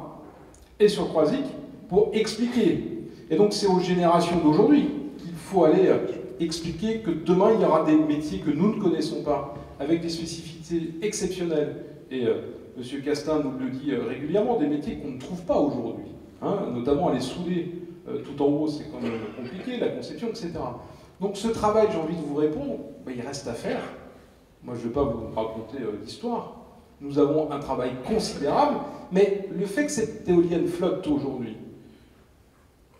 et sur le Croisic pour expliquer. Et donc c'est aux générations d'aujourd'hui qu'il faut aller expliquer que demain il y aura des métiers que nous ne connaissons pas, avec des spécificités exceptionnelles. Et monsieur Castin nous le dit régulièrement, des métiers qu'on ne trouve pas aujourd'hui. Hein, notamment aller souder tout en haut, c'est quand même compliqué, la conception, etc. Donc ce travail, j'ai envie de vous répondre, ben, il reste à faire. Moi, je ne vais pas vous raconter l'histoire. Nous avons un travail considérable, mais le fait que cette éolienne flotte aujourd'hui,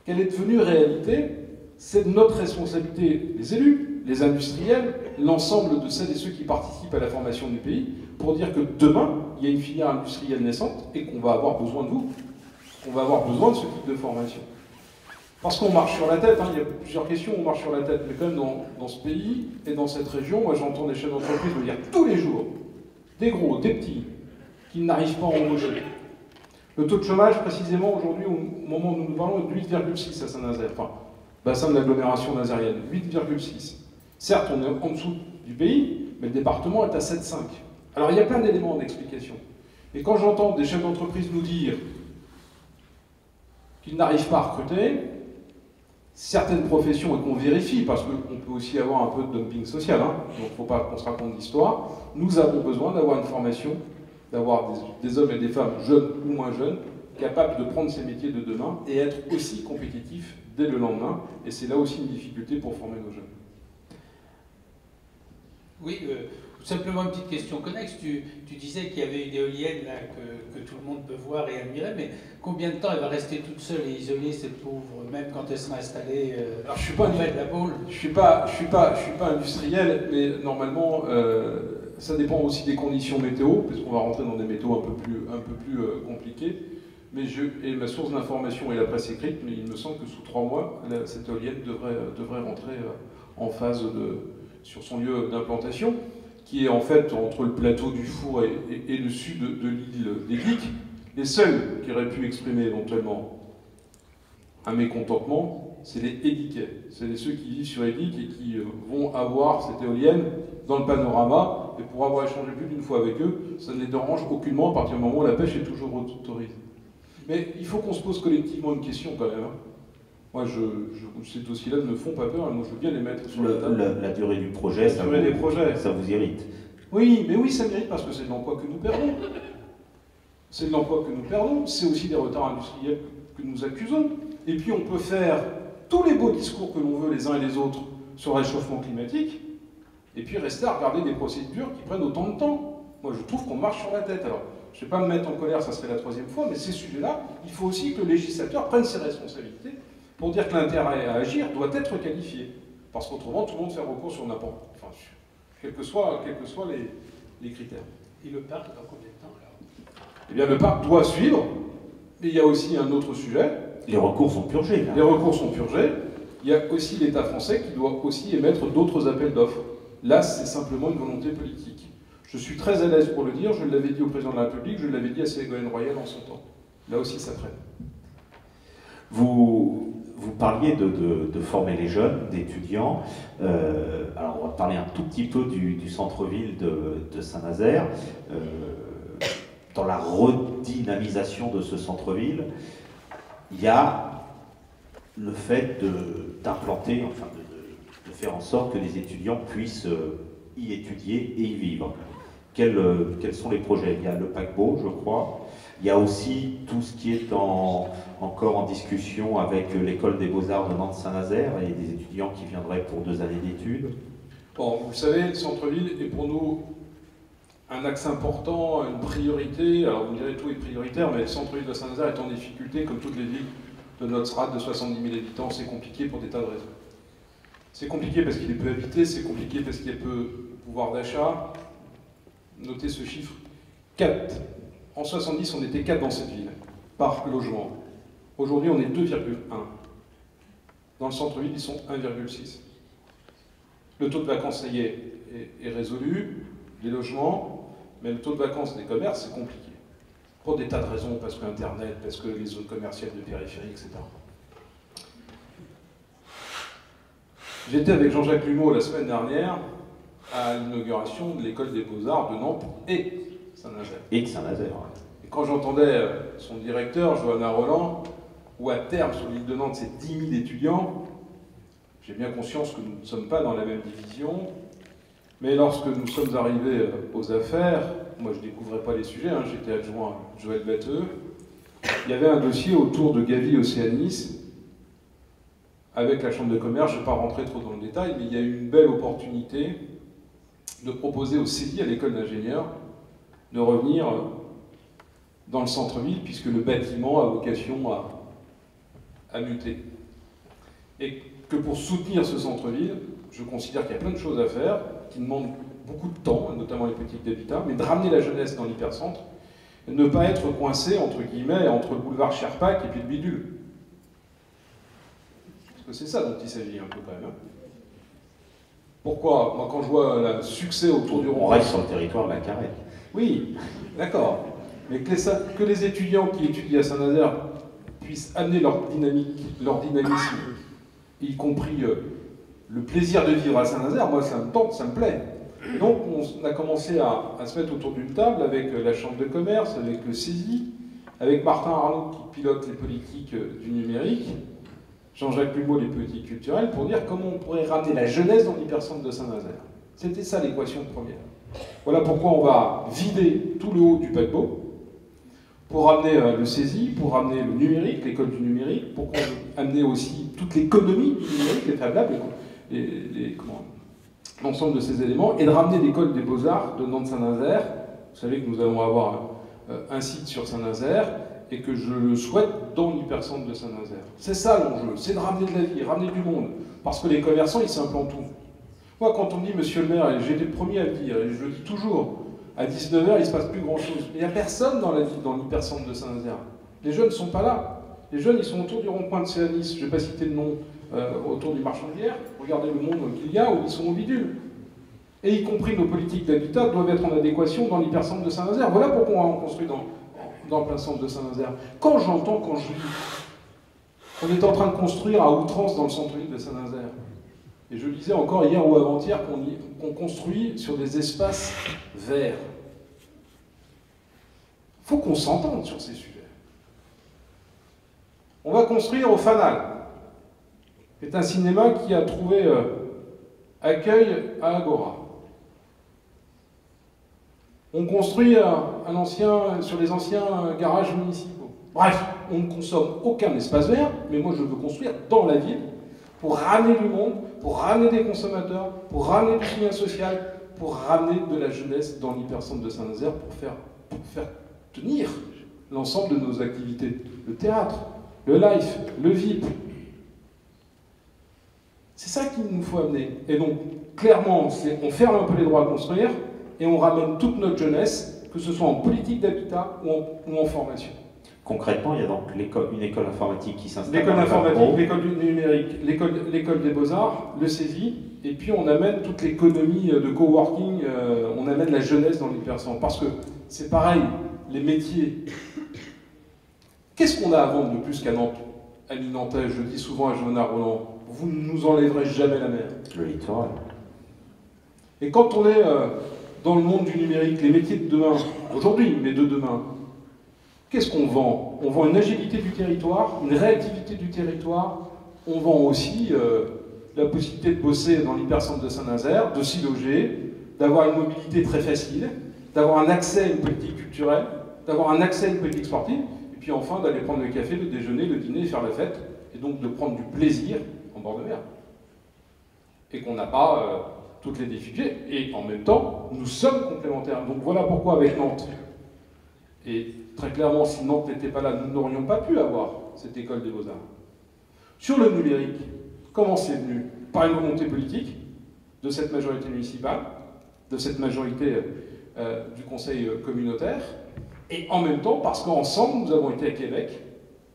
qu'elle est devenue réalité, c'est de notre responsabilité, les élus, les industriels, l'ensemble de celles et ceux qui participent à la formation du pays, pour dire que demain, il y a une filière industrielle naissante et qu'on va avoir besoin de vous, qu'on va avoir besoin de ce type de formation. Parce qu'on marche sur la tête, hein, il y a plusieurs questions, on marche sur la tête, mais quand même dans ce pays et dans cette région, moi j'entends des chefs d'entreprise me dire tous les jours, des gros, des petits, qui n'arrivent pas à embaucher. Le taux de chômage, précisément, aujourd'hui, au moment où nous nous parlons, est de 8,6 à Saint-Nazaire, enfin, bassin de l'agglomération nazérienne, 8,6. Certes, on est en dessous du pays, mais le département est à 7,5. Alors il y a plein d'éléments d'explication. Et quand j'entends des chefs d'entreprise nous dire qu'ils n'arrivent pas à recruter, certaines professions, et qu'on vérifie, parce qu'on peut aussi avoir un peu de dumping social, hein, donc il ne faut pas qu'on se raconte d'histoire, nous avons besoin d'avoir une formation, d'avoir des hommes et des femmes, jeunes ou moins jeunes, capables de prendre ces métiers de demain et être aussi compétitifs dès le lendemain. Et c'est là aussi une difficulté pour former nos jeunes. Oui, simplement une petite question connexe. Tu disais qu'il y avait une éolienne là, que tout le monde peut voir et admirer, mais combien de temps elle va rester toute seule et isolée, cette pauvre, même quand elle sera installée Alors, je suis pas de la boule? Je suis pas industriel, mais normalement, ça dépend aussi des conditions météo, parce qu'on va rentrer dans des météos un peu plus compliqués. Mais et ma source d'information est la presse écrite, mais il me semble que sous 3 mois, cette éolienne devrait rentrer en phase sur son lieu d'implantation, qui est en fait entre le plateau du Four et le sud de l'île des Gliques. Les seuls qui auraient pu exprimer éventuellement un mécontentement, c'est les Édiquais. C'est ceux qui vivent sur Édique et qui vont avoir cette éolienne dans le panorama, et pour avoir échangé plus d'une fois avec eux, ça ne les dérange aucunement à partir du moment où la pêche est toujours autorisée. Mais il faut qu'on se pose collectivement une question quand même. Hein. Moi, ces dossiers-là ne me font pas peur, moi je veux bien les mettre sur la table. La durée du projet, ça vous irrite. Oui, mais oui, ça mérite parce que c'est de l'emploi que nous perdons. C'est de l'emploi que nous perdons, c'est aussi des retards industriels que nous accusons. Et puis on peut faire tous les beaux discours que l'on veut les uns et les autres sur le réchauffement climatique, et puis rester à regarder des procédures qui prennent autant de temps. Moi je trouve qu'on marche sur la tête. Alors, je ne vais pas me mettre en colère, ça serait la 3e fois, mais ces sujets-là, il faut aussi que le législateur prenne ses responsabilités pour dire que l'intérêt à agir doit être qualifié. Parce qu'autrement, tout le monde fait recours sur n'importe... Enfin, quels que soient les critères. Et le parc, dans combien de temps alors? Eh bien, le parc doit suivre, mais il y a aussi un autre sujet. Les recours sont purgés. Là. Les recours sont purgés. Il y a aussi l'État français qui doit aussi émettre d'autres appels d'offres. Là, c'est simplement une volonté politique. Je suis très à l'aise pour le dire, je l'avais dit au président de la République, je l'avais dit à Ségolène Royal en son temps. Là aussi, ça traîne. Vous parliez de former les jeunes, d'étudiants. Alors, on va parler un tout petit peu du centre-ville de Saint-Nazaire. Dans la redynamisation de ce centre-ville, il y a le fait d'implanter, enfin de faire en sorte que les étudiants puissent y étudier et y vivre. Quels sont les projets? Il y a le paquebot, je crois. Il y a aussi tout ce qui est encore en discussion avec l'école des beaux-arts de Nantes-Saint-Nazaire et des étudiants qui viendraient pour 2 années d'études. Bon, vous le savez, le centre-ville est pour nous un axe important, une priorité. Alors vous me direz tout est prioritaire, mais le centre-ville de Saint-Nazaire est en difficulté, comme toutes les villes de notre strate de 70 000 habitants. C'est compliqué pour des tas de raisons. C'est compliqué parce qu'il est peu habité, c'est compliqué parce qu'il y a peu de pouvoir d'achat. Notez ce chiffre, 4. En 70, on était 4 dans cette ville, par logement. Aujourd'hui, on est 2,1. Dans le centre-ville, ils sont 1,6. Le taux de vacances, ça y est résolu, les logements, mais le taux de vacances des commerces, c'est compliqué. Pour des tas de raisons, parce que Internet, parce que les zones commerciales de périphérie, etc. J'étais avec Jean-Jacques Lumeau la semaine dernière à l'inauguration de l'école des beaux-arts de Nantes et Saint-Nazaire. Et de Saint-Nazaire, ouais. Et quand j'entendais son directeur, Johanna Roland, où à terme, sur l'île de Nantes, c'est 10 000 étudiants, j'ai bien conscience que nous ne sommes pas dans la même division, mais lorsque nous sommes arrivés aux affaires, moi je ne découvrais pas les sujets, hein, j'étais adjoint à Joël Batteux, il y avait un dossier autour de Gavi Océanis, avec la Chambre de commerce, je ne vais pas rentrer trop dans le détail, mais il y a eu une belle opportunité de proposer au CELI, à l'école d'ingénieurs, de revenir dans le centre-ville, puisque le bâtiment a vocation à muter. Et que pour soutenir ce centre-ville, je considère qu'il y a plein de choses à faire, qui demandent beaucoup de temps, notamment les politiques d'habitat, mais de ramener la jeunesse dans l'hypercentre, et de ne pas être coincé, entre guillemets, entre le boulevard Sherpak et puis le bidule. Parce que c'est ça dont il s'agit un peu quand même. Hein. Pourquoi? Moi, quand je vois le succès autour du rond-point... On reste sur le territoire de la Carrette. Oui, d'accord. Mais que les étudiants qui étudient à Saint-Nazaire puissent amener leur dynamique, leur dynamisme, y compris le plaisir de vivre à Saint-Nazaire, moi ça me tente, ça me plaît. Et donc on a commencé à se mettre autour d'une table avec la Chambre de commerce, avec le CESI, avec Martin Arnaud qui pilote les politiques du numérique, Jean-Jacques Plumeau les politiques culturelles, pour dire comment on pourrait ramener la jeunesse dans l'hypercentre de Saint-Nazaire. C'était ça l'équation première. Voilà pourquoi on va vider tout le haut du paquebot, pour ramener le CESI, pour ramener le numérique, l'école du numérique, pour amener aussi toute l'économie du numérique, les Fab Labs, l'ensemble de ces éléments, et de ramener l'école des Beaux-Arts de Nantes-Saint-Nazaire. Vous savez que nous allons avoir un site sur Saint-Nazaire, et que je le souhaite dans l'hypercentre de Saint-Nazaire. C'est ça l'enjeu, c'est de ramener de la vie, ramener du monde, parce que les commerçants, ils s'implantent où? Moi, quand on me dit, monsieur le maire, et j'ai été le premier à le dire, et je le dis toujours, à 19h, il ne se passe plus grand-chose. Il n'y a personne dans l'hypercentre de Saint-Nazaire. Les jeunes ne sont pas là. Les jeunes, ils sont autour du rond-point de Céanis. Je ne vais pas citer le nom, autour du marchand de bière. Regardez le monde qu'il y a, où ils sont au bidule. Et y compris nos politiques d'habitat doivent être en adéquation dans l'hypercentre de Saint-Nazaire. Voilà pourquoi on construit dans le plein centre de Saint-Nazaire. Quand je lis, on est en train de construire à outrance dans le centre-ville de Saint-Nazaire. Et je lisais encore hier ou avant-hier qu'on construit sur des espaces verts. Il faut qu'on s'entende sur ces sujets. On va construire au Fanal. C'est un cinéma qui a trouvé accueil à Agora. On construit sur les anciens garages municipaux. Bref, on ne consomme aucun espace vert, mais moi je veux construire dans la ville pour ramener du monde, pour ramener des consommateurs, pour ramener du lien social, pour ramener de la jeunesse dans l'hypercentre de Saint-Nazaire, pour faire tenir l'ensemble de nos activités. Le théâtre, le life, le VIP. C'est ça qu'il nous faut amener. Et donc, clairement, on ferme un peu les droits à construire et on ramène toute notre jeunesse, que ce soit en politique d'habitat ou en formation. Concrètement, il y a donc une école informatique qui s'installe. L'école informatique, l'école du numérique, l'école des beaux-arts, le CESI, et puis on amène toute l'économie de coworking, on amène la jeunesse dans l'hypercentre. Parce que c'est pareil, les métiers. Qu'est-ce qu'on a à vendre de plus qu'à Nantes? Ami Nantais, je dis souvent à Johanna Roland, vous ne nous enlèverez jamais la mer. Le littoral. Et quand on est dans le monde du numérique, les métiers de demain, aujourd'hui, mais de demain, qu'est-ce qu'on vend? On vend une agilité du territoire, une réactivité du territoire, on vend aussi la possibilité de bosser dans l'hypercentre de Saint-Nazaire, de s'y loger, d'avoir une mobilité très facile, d'avoir un accès à une politique culturelle, d'avoir un accès à une politique sportive, et puis enfin d'aller prendre le café, le déjeuner, le dîner, faire la fête, et donc de prendre du plaisir en bord de mer. Et qu'on n'a pas toutes les difficultés, et en même temps, nous sommes complémentaires. Donc voilà pourquoi avec Nantes, et très clairement, si Nantes n'était pas là, nous n'aurions pas pu avoir cette école des beaux-arts. Sur le numérique, comment c'est venu? Par une volonté politique de cette majorité municipale, de cette majorité du conseil communautaire, et en même temps parce qu'ensemble, nous avons été à Québec,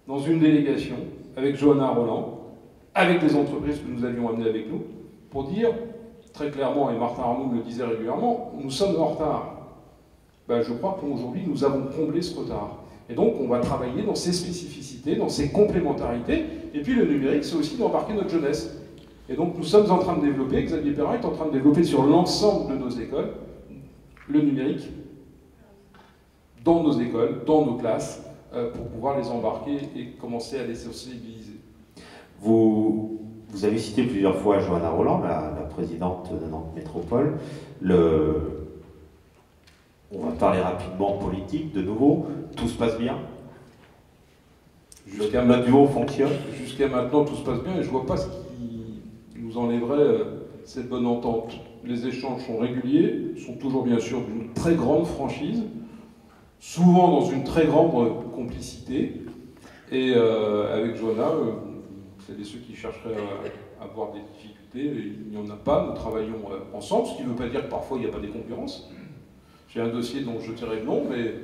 dans une délégation, avec Johanna Roland, avec des entreprises que nous avions amenées avec nous, pour dire, très clairement, et Martin Arnaud me le disait régulièrement, nous sommes en retard. Ben, je crois qu'aujourd'hui, nous avons comblé ce retard. Et donc, on va travailler dans ces spécificités, dans ces complémentarités. Et puis, le numérique, c'est aussi d'embarquer notre jeunesse. Et donc, nous sommes en train de développer, Xavier Perrin est en train de développer sur l'ensemble de nos écoles, le numérique, dans nos écoles, dans nos classes, pour pouvoir les embarquer et commencer à les sensibiliser. Vous avez cité plusieurs fois Johanna Roland, la présidente de Nantes Métropole. On va parler rapidement politique, de nouveau. Tout se passe bien? Le duo fonctionne? Jusqu'à maintenant, tout se passe bien et je ne vois pas ce qui nous enlèverait cette bonne entente. Les échanges sont réguliers, sont toujours bien sûr d'une très grande franchise, souvent dans une très grande complicité. Et avec Johanna, c'est ceux qui chercheraient à avoir des difficultés écoutez, il n'y en a pas, nous travaillons ensemble, ce qui ne veut pas dire que parfois il n'y a pas des concurrences. J'ai un dossier dont je tairai le nom, mais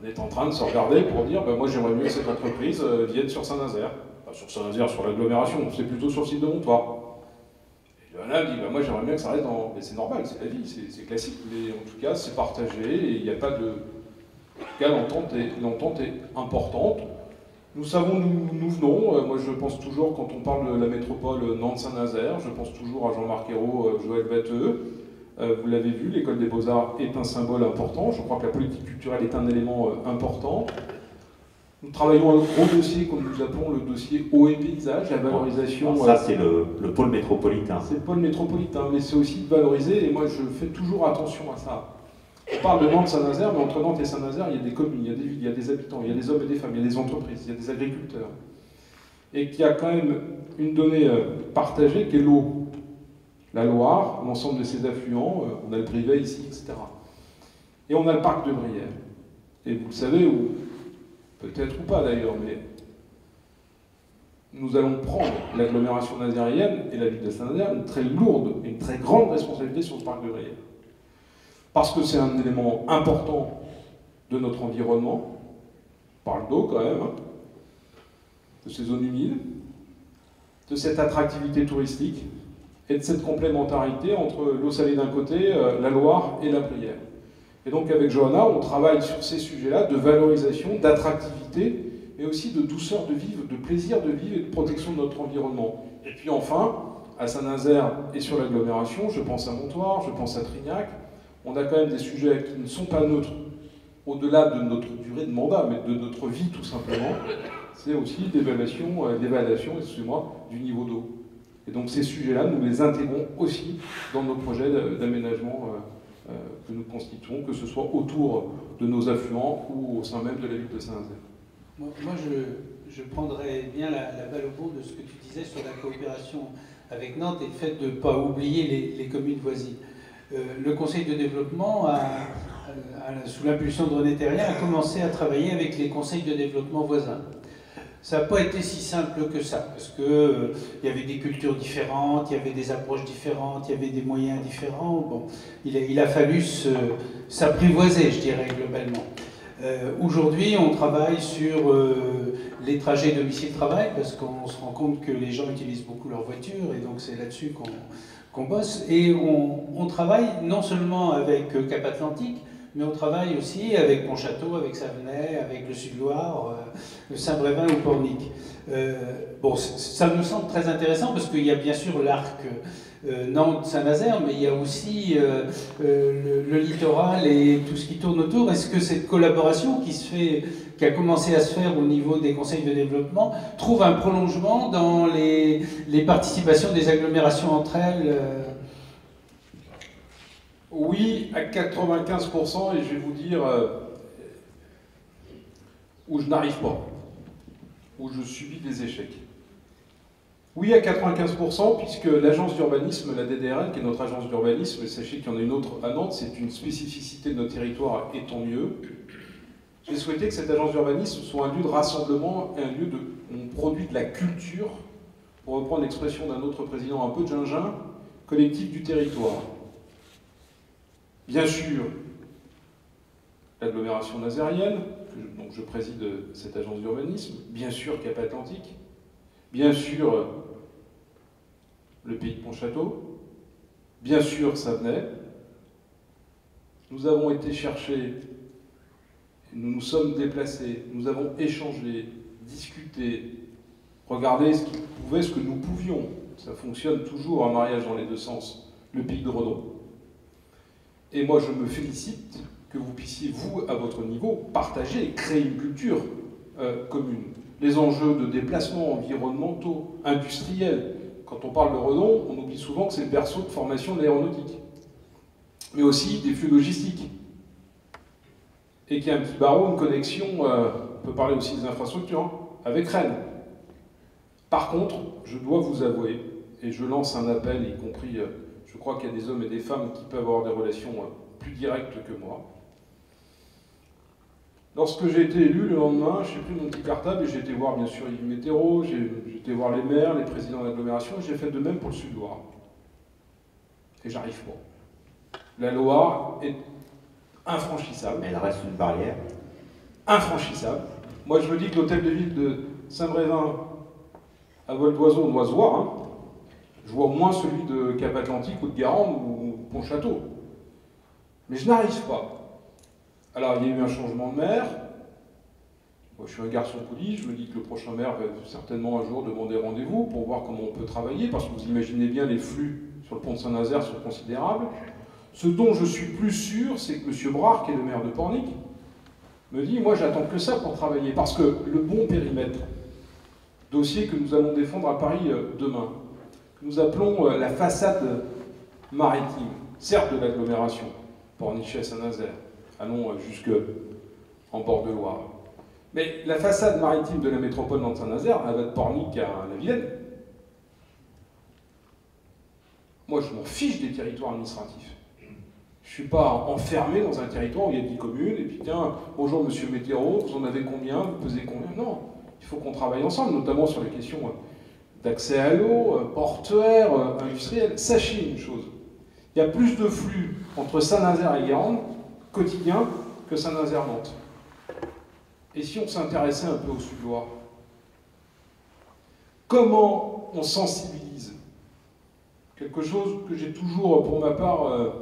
on est en train de se regarder pour dire, moi j'aimerais mieux que cette entreprise vienne sur Saint-Nazaire. Pas sur Saint-Nazaire, sur l'agglomération, c'est plutôt sur le site de Montoire. Et là, dit, moi j'aimerais bien que ça reste dans... Mais c'est normal, c'est la vie, c'est classique, mais en tout cas c'est partagé, et il n'y a pas de... En tout cas, l'entente est importante. Nous savons d'où nous venons. Moi, je pense toujours, quand on parle de la métropole Nantes-Saint-Nazaire, je pense toujours à Jean-Marc Ayrault, Joël Batteux. Vous l'avez vu, l'école des Beaux-Arts est un symbole important. Je crois que la politique culturelle est un élément important. Nous travaillons un gros dossier, comme nous appelons le dossier eau et paysage, la valorisation... Alors ça, c'est le pôle métropolitain. C'est le pôle métropolitain, mais c'est aussi de valoriser, et moi, je fais toujours attention à ça. On parle de Nantes-Saint-Nazaire, mais entre Nantes et Saint-Nazaire, il y a des communes, il y a des villes, il y a des habitants, il y a des hommes et des femmes, il y a des entreprises, il y a des agriculteurs. Et qu'il y a quand même une donnée partagée qui est l'eau. La Loire, l'ensemble de ses affluents, on a le Privet ici, etc. Et on a le parc de Brière. Et vous le savez, ou peut-être ou pas d'ailleurs, mais nous allons prendre l'agglomération nazérienne et la ville de Saint-Nazaire une très lourde et une très grande responsabilité sur ce parc de Brière. Parce que c'est un élément important de notre environnement. On parle d'eau quand même, hein, de ces zones humides, de cette attractivité touristique et de cette complémentarité entre l'eau salée d'un côté, la Loire et la Brière. Et donc avec Johanna, on travaille sur ces sujets-là de valorisation, d'attractivité, mais aussi de douceur de vivre, de plaisir de vivre et de protection de notre environnement. Et puis enfin, à Saint-Nazaire et sur l'agglomération, je pense à Montoire, je pense à Trignac, on a quand même des sujets qui ne sont pas neutres, au-delà de notre durée de mandat, mais de notre vie tout simplement. C'est aussi l'évaluation, excusez-moi, du niveau d'eau. Et donc ces sujets-là, nous les intégrons aussi dans nos projets d'aménagement que nous constituons, que ce soit autour de nos affluents ou au sein même de la ville de Saint-Nazaire. Moi je prendrais bien la balle au bond de ce que tu disais sur la coopération avec Nantes et le fait de ne pas oublier les communes voisines. Le Conseil de développement, sous l'impulsion de René Terrien, a commencé à travailler avec les conseils de développement voisins. Ça n'a pas été si simple que ça, parce qu'il y avait des cultures différentes, il y avait des approches différentes, il y avait des moyens différents. Bon, il a fallu s'apprivoiser, je dirais, globalement. Aujourd'hui, on travaille sur les trajets domicile-travail, parce qu'on se rend compte que les gens utilisent beaucoup leur voiture, et donc c'est là-dessus qu'on bosse. Et on travaille non seulement avec Cap Atlantique, mais on travaille aussi avec Pontchâteau, avec Savenay, avec le Sud-Loire, le Saint-Brévin ou Pornic. Bon, ça nous semble très intéressant parce qu'il y a bien sûr l'arc Nantes-Saint-Nazaire, mais il y a aussi le littoral et tout ce qui tourne autour. Est-ce que cette collaboration qui a commencé à se faire au niveau des conseils de développement trouve un prolongement dans les participations des agglomérations entre elles Oui, à 95%, et je vais vous dire où je n'arrive pas, où je subis des échecs. Oui, à 95%, puisque l'agence d'urbanisme, la DDRN, qui est notre agence d'urbanisme, sachez qu'il y en a une autre à Nantes, c'est une spécificité de notre territoire, et tant mieux. J'ai souhaité que cette agence d'urbanisme soit un lieu de rassemblement et un lieu où on produit de la culture, pour reprendre l'expression d'un autre président un peu gingin, collectif du territoire. Bien sûr, l'agglomération nazérienne, donc je préside cette agence d'urbanisme, bien sûr Cap Atlantique, bien sûr le pays de Pontchâteau, bien sûr Savenay. Nous avons été chercher, nous nous sommes déplacés, nous avons échangé, discuté, regardé ce que nous pouvions. Ça fonctionne toujours un mariage dans les deux sens, le pays de Redon. Et moi, je me félicite que vous puissiez, vous, à votre niveau, partager et créer une culture commune. Les enjeux de déplacement environnementaux, industriels. Quand on parle de Redon, on oublie souvent que c'est le berceau de formation de l'aéronautique. Mais aussi des flux logistiques. Et qu'il y a un petit barreau, une connexion, on peut parler aussi des infrastructures, hein, avec Rennes. Par contre, je dois vous avouer, et je lance un appel, y compris... je crois qu'il y a des hommes et des femmes qui peuvent avoir des relations plus directes que moi. Lorsque j'ai été élu, le lendemain, j'ai pris mon petit cartable et j'ai été voir bien sûr Yves Météro, j'ai été voir les maires, les présidents d'agglomération, et j'ai fait de même pour le Sud-Loire. Et j'arrive pas. La Loire est infranchissable. Elle reste une barrière. Infranchissable. Moi, je me dis que l'hôtel de ville de Saint-Brévin à vol d'oiseau, on doit se voir. Hein. Je vois au moins celui de Cap-Atlantique ou de Guérande ou Pont-Château. Mais je n'arrive pas. Alors, il y a eu un changement de maire. Moi, je suis un garçon poli, je me dis que le prochain maire va certainement un jour demander rendez-vous pour voir comment on peut travailler, parce que vous imaginez bien, les flux sur le pont de Saint-Nazaire sont considérables. Ce dont je suis plus sûr, c'est que M. Brard, qui est le maire de Pornic, me dit, moi j'attends que ça pour travailler, parce que le bon périmètre, dossier que nous allons défendre à Paris demain, que nous appelons la façade maritime, certes de l'agglomération, Pornichet à Saint-Nazaire, allons jusque en bord de Loire. Mais la façade maritime de la métropole de Saint-Nazaire, elle va de Pornic à la Vilaine. Moi, je m'en fiche des territoires administratifs. Je ne suis pas enfermé dans un territoire où il y a 10 communes, et puis tiens, bonjour monsieur Météro, vous en avez combien, vous pesez combien? Non, il faut qu'on travaille ensemble, notamment sur les questions d'accès à l'eau, portuaire, industriel. Sachez une chose, il y a plus de flux entre Saint-Nazaire et Guérande, quotidien, que Saint-Nazaire-Nantes. Et si on s'intéressait un peu au Sud-Loire, comment on sensibilise? Quelque chose que j'ai toujours, pour ma part,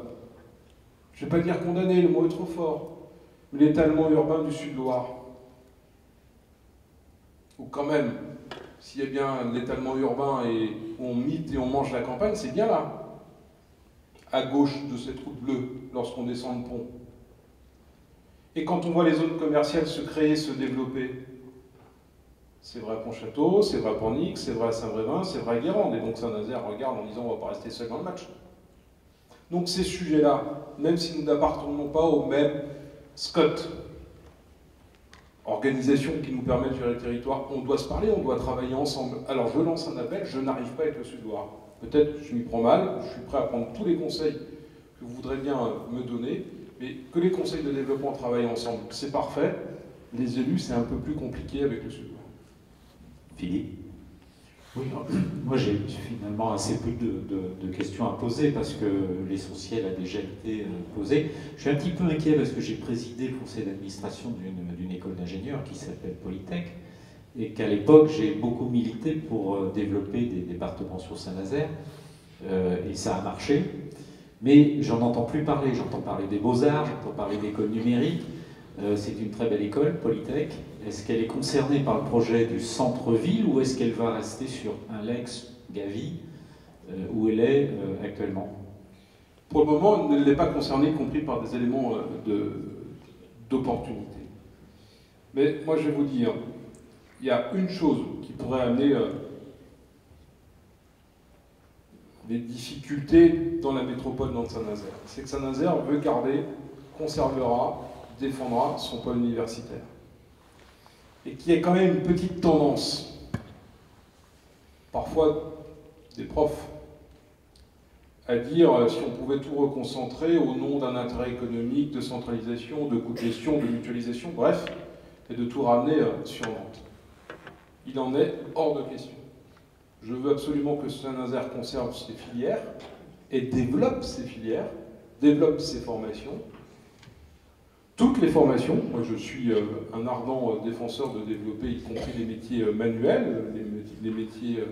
je ne vais pas dire condamné, le mot est trop fort, mais l'étalement urbain du Sud-Loire. Ou quand même, s'il y a bien l'étalement urbain et où on mite et on mange la campagne, c'est bien là, à gauche de cette route bleue, lorsqu'on descend le pont. Et quand on voit les zones commerciales se créer, se développer, c'est vrai à Pont-Château, c'est vrai à Pornic, c'est vrai à Saint-Brévin, c'est vrai à Guérande. Et donc Saint-Nazaire regarde en disant on ne va pas rester seul dans le match. Donc ces sujets-là, même si nous n'appartenons pas au même SCOT, organisation qui nous permet de gérer le territoire, on doit se parler, on doit travailler ensemble. Alors je lance un appel, je n'arrive pas avec le Sud-Loire. Peut-être je m'y prends mal, je suis prêt à prendre tous les conseils que vous voudrez bien me donner, mais que les conseils de développement travaillent ensemble, c'est parfait. Les élus, c'est un peu plus compliqué avec le Sud-Loire. Philippe? Oui, moi j'ai finalement assez peu de questions à poser parce que l'essentiel a déjà été posé. Je suis un petit peu inquiet parce que j'ai présidé le conseil d'administration d'une école d'ingénieurs qui s'appelle Polytech et qu'à l'époque j'ai beaucoup milité pour développer des départements sur Saint-Nazaire et ça a marché. Mais j'en entends plus parler, j'entends parler des Beaux-Arts, j'entends parler d'école numérique. C'est une très belle école, Polytech. Est-ce qu'elle est concernée par le projet du centre-ville ou est-ce qu'elle va rester sur un Lex-Gavi où elle est actuellement? Pour le moment, elle ne l'est pas concernée, y compris par des éléments d'opportunité. Mais moi, je vais vous dire, il y a une chose qui pourrait amener des difficultés dans la métropole de Saint-Nazaire. C'est que Saint-Nazaire veut garder, conservera, défendra son pôle universitaire. Et qu'il y a quand même une petite tendance, parfois des profs, à dire si on pouvait tout reconcentrer au nom d'un intérêt économique, de centralisation, de coût de gestion, de mutualisation, bref, et de tout ramener sur Nantes. Il en est hors de question. Je veux absolument que Saint-Nazaire conserve ses filières et développe ses filières, développe ses formations. Toutes les formations, moi je suis un ardent défenseur de développer, y compris les métiers manuels, les métiers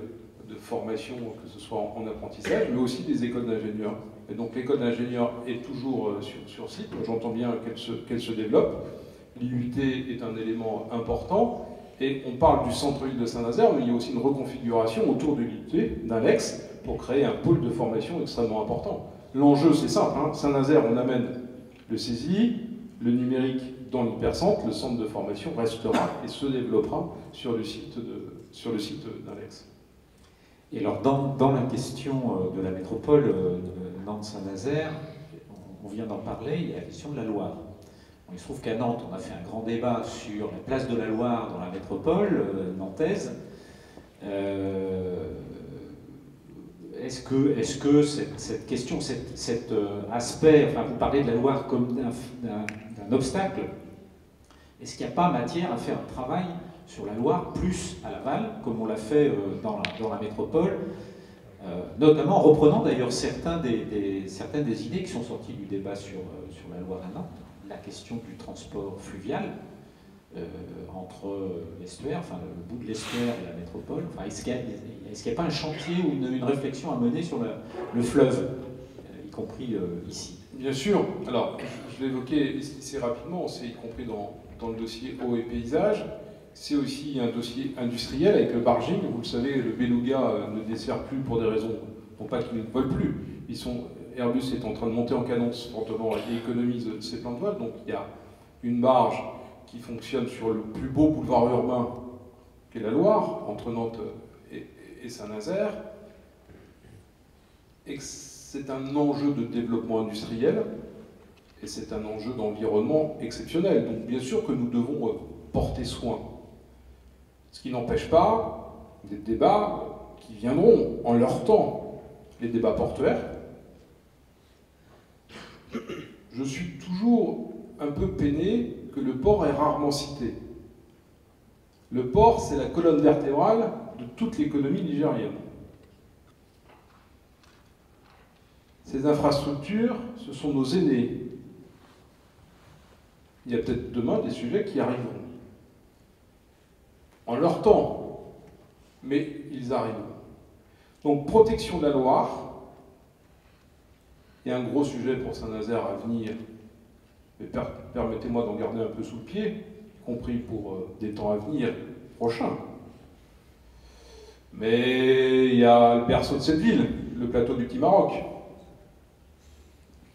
de formation, que ce soit en apprentissage, mais aussi des écoles d'ingénieurs. Et donc l'école d'ingénieurs est toujours sur site, j'entends bien qu'elle se développe. L'IUT est un élément important, et on parle du centre-ville de Saint-Nazaire, mais il y a aussi une reconfiguration autour de l'IUT, d'Alex, pour créer un pôle de formation extrêmement important. L'enjeu c'est simple, hein. Saint-Nazaire on amène le CESI, le numérique dans l'hypercentre, le centre de formation restera et se développera sur le site d'Alex. Et alors, dans la question de la métropole Nantes-Saint-Nazaire, on vient d'en parler, il y a la question de la Loire. Bon, il se trouve qu'à Nantes, on a fait un grand débat sur la place de la Loire dans la métropole nantaise. Est-ce que cette question, cet aspect, enfin vous parlez de la Loire comme d'un obstacle, Est-ce qu'il n'y a pas matière à faire un travail sur la Loire plus à l'aval, comme on l'a fait dans la métropole, notamment en reprenant d'ailleurs certaines des idées qui sont sorties du débat sur la Loire à Nantes, la question du transport fluvial entre l'estuaire, enfin le bout de l'estuaire et la métropole. Enfin, est-ce qu'il n'y a pas un chantier ou une réflexion à mener sur le fleuve, y compris ici? Bien sûr. Alors, je l'ai évoqué assez rapidement, c'est y compris dans le dossier eau et paysage. C'est aussi un dossier industriel avec le barging. Vous le savez, le Beluga ne dessert plus pour des raisons, non pas qu'ils ne volent plus. Airbus est en train de monter en cadence fortement et économise ses plans de vol. Donc il y a une barge qui fonctionne sur le plus beau boulevard urbain qu'est la Loire, entre Nantes et Saint-Nazaire. Et c'est un enjeu de développement industriel et c'est un enjeu d'environnement exceptionnel. Donc bien sûr que nous devons porter soin. Ce qui n'empêche pas des débats qui viendront en leur temps, les débats portuaires. Je suis toujours un peu peiné que le port est rarement cité. Le port, c'est la colonne vertébrale de toute l'économie nigérienne. Ces infrastructures, ce sont nos aînés. Il y a peut-être demain des sujets qui arriveront. En leur temps, mais ils arrivent. Donc, protection de la Loire, il y a un gros sujet pour Saint-Nazaire à venir, mais permettez-moi d'en garder un peu sous le pied, y compris pour des temps à venir prochains. Mais il y a le berceau de cette ville, le plateau du Petit Maroc,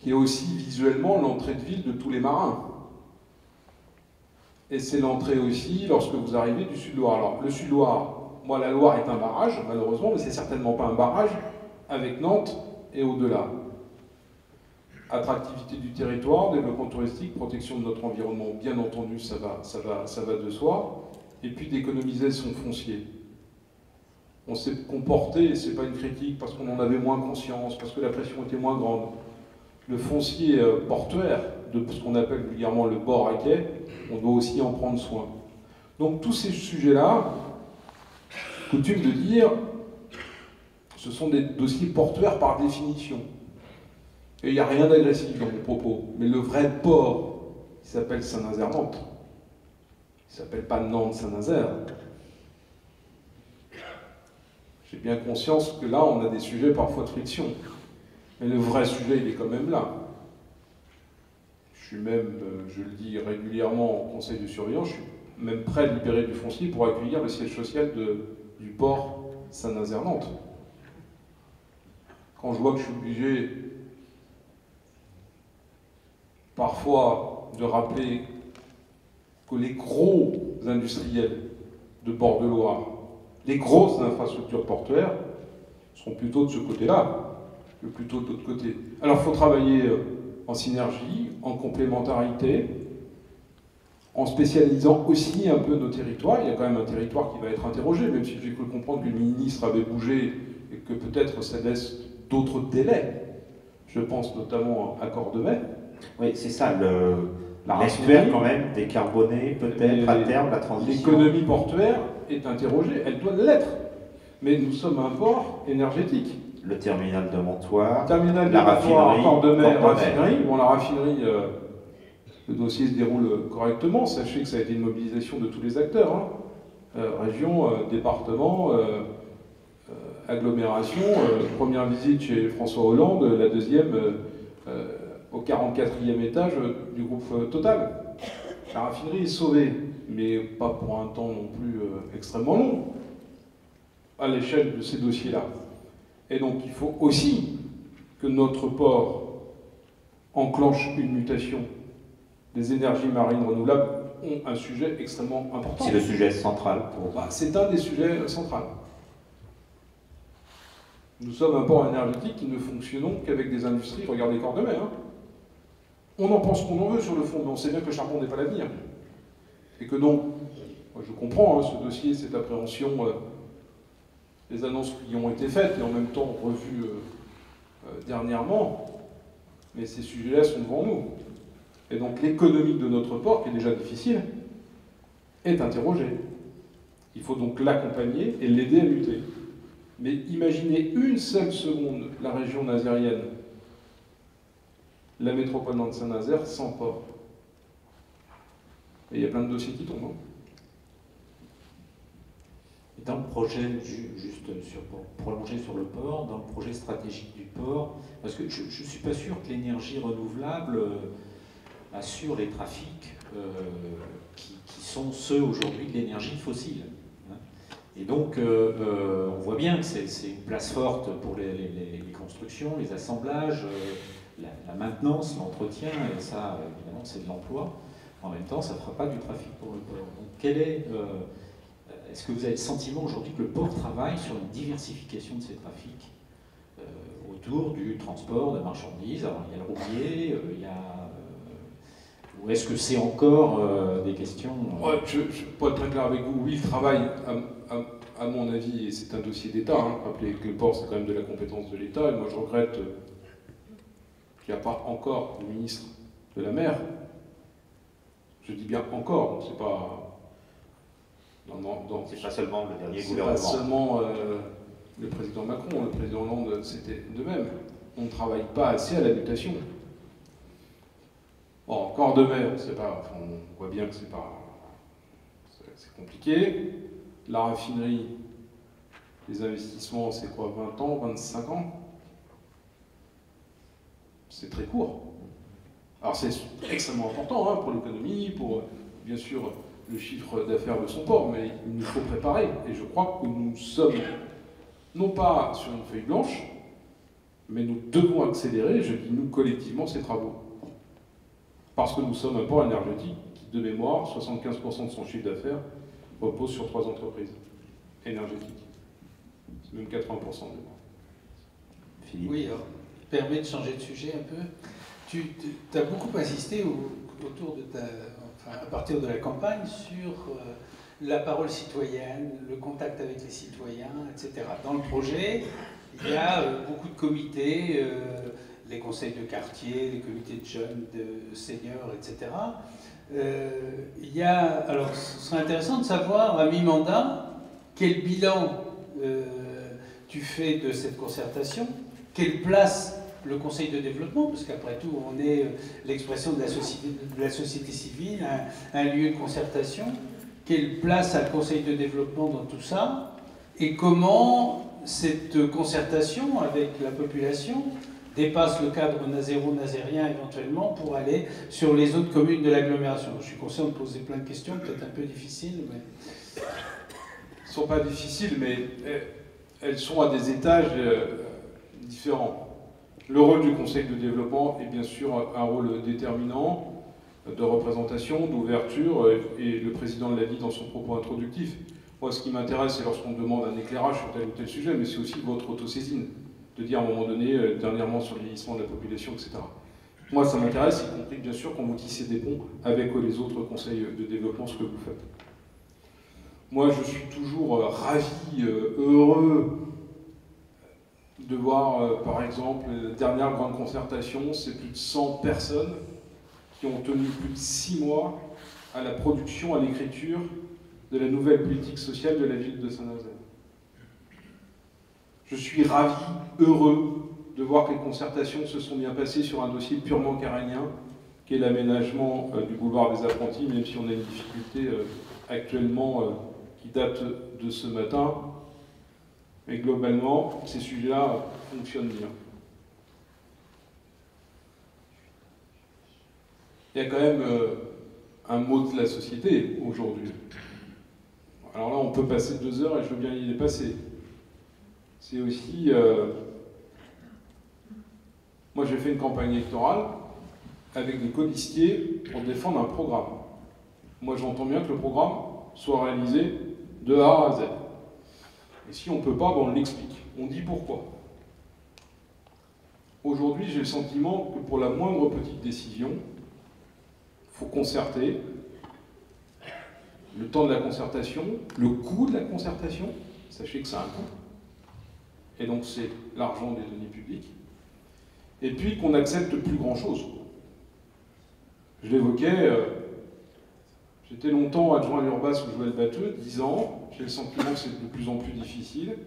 qui est aussi visuellement l'entrée de ville de tous les marins. Et c'est l'entrée aussi lorsque vous arrivez du Sud-Loire. Alors, le Sud-Loire, moi, la Loire est un barrage, malheureusement, mais c'est certainement pas un barrage avec Nantes et au-delà. Attractivité du territoire, développement touristique, protection de notre environnement, bien entendu, ça va de soi. Et puis d'économiser son foncier. On s'est comporté, et c'est pas une critique, parce qu'on en avait moins conscience, parce que la pression était moins grande. Le foncier portuaire, de ce qu'on appelle vulgairement le bord à quai, on doit aussi en prendre soin. Donc tous ces sujets-là, coutume de dire, ce sont des dossiers portuaires par définition. Et il n'y a rien d'agressif dans mon propos. Mais le vrai port, il s'appelle Saint-Nazaire-Nantes. Il ne s'appelle pas Nantes-Saint-Nazaire. J'ai bien conscience que là, on a des sujets parfois de friction. Mais le vrai sujet, il est quand même là. Je suis même, je le dis régulièrement au conseil de surveillance, je suis même prêt à libérer du foncier pour accueillir le siège social du port Saint-Nazaire-Nantes. Quand je vois que je suis obligé parfois de rappeler que les gros industriels de bord de Loire, les grosses infrastructures portuaires, seront plutôt de ce côté-là, que plutôt de l'autre côté. Alors il faut travailler en synergie, en complémentarité, en spécialisant aussi un peu nos territoires. Il y a quand même un territoire qui va être interrogé, même si j'ai cru comprendre que le ministre avait bougé et que peut-être ça laisse d'autres délais. Je pense notamment à Cordemais. Oui, c'est ça, l'estuaire quand même, décarboné peut-être à terme, la transition. L'économie portuaire est interrogée, elle doit l'être. Mais nous sommes un port énergétique. Le terminal de Montoire, la raffinerie, Cordemais, raffinerie. Bon, la raffinerie, le dossier se déroule correctement. Sachez que ça a été une mobilisation de tous les acteurs. Hein. Région, département, agglomération. Première visite chez François Hollande, la deuxième au 44e étage du groupe Total. La raffinerie est sauvée, mais pas pour un temps non plus extrêmement long, à l'échelle de ces dossiers-là. Et donc il faut aussi que notre port enclenche une mutation. Les énergies marines renouvelables ont un sujet extrêmement important. C'est le sujet central. C'est un des sujets centraux. Nous sommes un port énergétique qui ne fonctionnons qu'avec des industries. Regardez Cordemais. Hein. On en pense qu'on en veut sur le fond, mais on sait bien que le charbon n'est pas l'avenir. Et que donc, moi je comprends ce dossier, cette appréhension, les annonces qui ont été faites et en même temps revues dernièrement, mais ces sujets-là sont devant nous. Et donc l'économie de notre port, qui est déjà difficile, est interrogé. Il faut donc l'accompagner et l'aider à muter. Mais imaginez une seule seconde la région nazérienne, la métropole de Saint-Nazaire, sans port. Et il y a plein de dossiers qui tombent. Hein. Et dans le projet, juste pour prolonger sur le port, dans le projet stratégique du port, parce que je ne suis pas sûr que l'énergie renouvelable assure les trafics qui sont ceux aujourd'hui de l'énergie fossile. Et donc, on voit bien que c'est une place forte pour les constructions, les assemblages, la maintenance, l'entretien, et ça, évidemment, c'est de l'emploi. En même temps, ça ne fera pas du trafic pour le port. Donc, est-ce que vous avez le sentiment aujourd'hui que le port travaille sur une diversification de ces trafics autour du transport de marchandises? Alors, il y a le roulier, ou est-ce que c'est encore des questions Ouais, pour être très clair avec vous, oui, il travaille, à mon avis, et c'est un dossier d'État. Hein. Rappelez que le port, c'est quand même de la compétence de l'État. Et moi, je regrette qu'il n'y a pas encore de ministre de la mer. Je dis bien encore, donc c'est pas... C'est pas seulement le dernier c'est gouvernement. pas seulement le président Macron, le président Hollande, c'était de même. On ne travaille pas assez à la mutation. Bon, encore de mer, on voit bien que c'est compliqué. La raffinerie, les investissements, c'est quoi, 20 ans, 25 ans? C'est très court. Alors c'est extrêmement important hein, pour l'économie, pour bien sûr le chiffre d'affaires de son port, mais il nous faut préparer. Et je crois que nous sommes, non pas sur une feuille blanche, mais nous devons accélérer, je dis nous collectivement, ces travaux. Parce que nous sommes un port énergétique qui, de mémoire, 75% de son chiffre d'affaires repose sur 3 entreprises énergétiques. C'est même 80% de mémoire. Philippe. Oui, alors, permet de changer de sujet un peu. Tu as beaucoup insisté autour de à partir de la campagne sur la parole citoyenne, le contact avec les citoyens, etc. Dans le projet, il y a beaucoup de comités, les conseils de quartier, les comités de jeunes, de seniors, etc. Alors, ce serait intéressant de savoir, à mi-mandat, quel bilan tu fais de cette concertation, quelle place le Conseil de développement, parce qu'après tout, on est l'expression de la société civile, un lieu de concertation. Quelle place a le Conseil de développement dans tout ça? Et comment cette concertation avec la population dépasse le cadre nazéro-nazérien éventuellement pour aller sur les autres communes de l'agglomération? Je suis conscient de poser plein de questions, peut-être un peu difficiles, mais... Elles ne sont pas difficiles, mais elles sont à des étages différents. Le rôle du Conseil de développement est bien sûr un rôle déterminant de représentation, d'ouverture, et le président l'a dit dans son propos introductif. Moi, ce qui m'intéresse, c'est lorsqu'on me demande un éclairage sur tel ou tel sujet, mais c'est aussi votre autosaisine, de dire à un moment donné, dernièrement sur le vieillissement de la population, etc. Moi, ça m'intéresse, y compris bien sûr quand vous tissez des ponts avec les autres conseils de développement, ce que vous faites. Moi, je suis toujours ravi, heureux de voir, par exemple, la dernière grande concertation, c'est plus de 100 personnes qui ont tenu plus de 6 mois à la production, à l'écriture de la nouvelle politique sociale de la ville de Saint-Nazaire. Je suis ravi, heureux de voir que les concertations se sont bien passées sur un dossier purement carénien, qui est l'aménagement du boulevard des Apprentis, même si on a une difficulté actuellement qui date de ce matin. Mais globalement, ces sujets-là fonctionnent bien. Il y a quand même un mot de la société aujourd'hui. Alors là, on peut passer 2 heures et je veux bien y dépasser. C'est aussi... Moi, j'ai fait une campagne électorale avec des colistiers pour défendre un programme. Moi, j'entends bien que le programme soit réalisé de A à Z. Et si on ne peut pas, on l'explique. On dit pourquoi. Aujourd'hui, j'ai le sentiment que pour la moindre petite décision, il faut concerter. Le temps de la concertation, le coût de la concertation, sachez que ça a un coût. Et donc c'est l'argent des deniers publics. Et puis qu'on n'accepte plus grand-chose. Je l'évoquais, J'étais longtemps adjoint à l'Urbas où Joël Batteux, 10 ans. J'ai le sentiment que c'est de plus en plus difficile.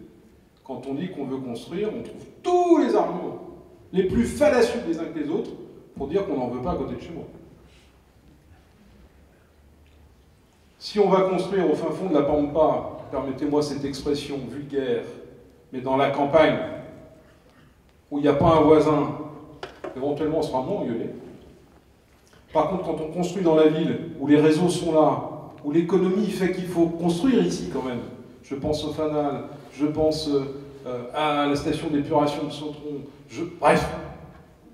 Quand on dit qu'on veut construire, on trouve tous les arguments, les plus fallacieux les uns que les autres, pour dire qu'on n'en veut pas à côté de chez moi. Si on va construire au fin fond de la Pampa, permettez-moi cette expression vulgaire, mais dans la campagne, où il n'y a pas un voisin, éventuellement on sera moins engueulé. Par contre, quand on construit dans la ville, où les réseaux sont là, où l'économie fait qu'il faut construire ici quand même, je pense au Fanal, je pense à la station d'épuration de Sautron, bref,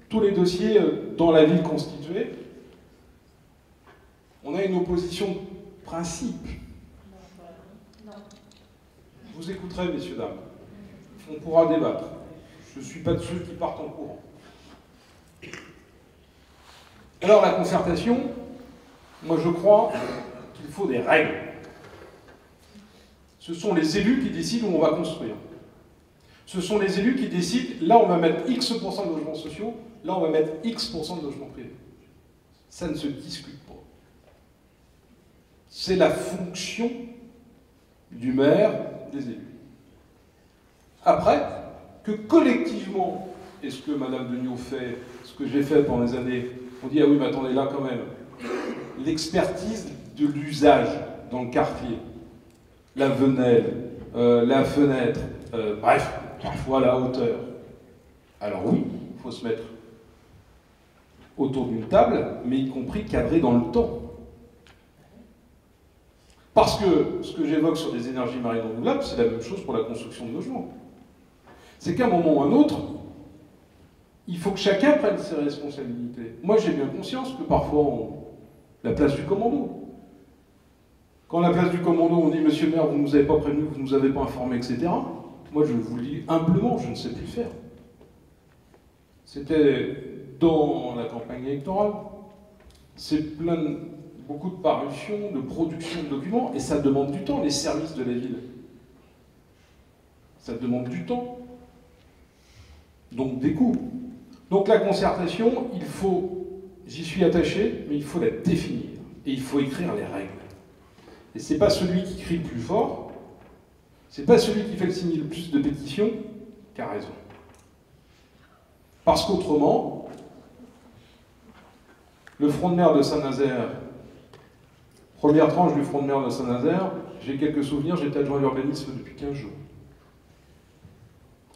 tous les dossiers dans la ville constituée, on a une opposition de principe. Je vous écouterai, messieurs, dames. On pourra débattre. Je ne suis pas de ceux qui partent en courant. Alors, la concertation, moi je crois qu'il faut des règles. Ce sont les élus qui décident où on va construire. Ce sont les élus qui décident, là on va mettre X% de logements sociaux, là on va mettre X% de logements privés. Ça ne se discute pas. C'est la fonction du maire, des élus. Après, que collectivement, et ce que Madame Degnaud fait, ce que j'ai fait pendant les années, on dit, ah oui, mais attendez, là quand même, l'expertise de l'usage dans le quartier, la venelle, la fenêtre, bref, parfois la hauteur. Alors oui, il faut se mettre autour d'une table, mais y compris cadré dans le temps. Parce que ce que j'évoque sur les énergies marines renouvelables, c'est la même chose pour la construction de logements. C'est qu'à un moment ou à un autre, il faut que chacun prenne ses responsabilités. Moi, j'ai bien conscience que parfois, la place du commando. Quand la place du commando, on dit « Monsieur le maire, vous ne nous avez pas prévenu, vous ne nous avez pas informé, etc. » Moi, je vous le dis humblement, je ne sais plus faire. C'était dans la campagne électorale. C'est beaucoup de parutions, de production de documents, et ça demande du temps, les services de la ville. Ça demande du temps. Donc des coûts. Donc la concertation, j'y suis attaché, mais il faut la définir. Et il faut écrire les règles. Et c'est pas celui qui crie le plus fort, c'est pas celui qui fait signer le plus de pétitions qui a raison. Parce qu'autrement, le front de mer de Saint-Nazaire, première tranche du front de mer de Saint-Nazaire, j'ai quelques souvenirs, j'étais adjoint à l'urbanisme depuis 15 jours.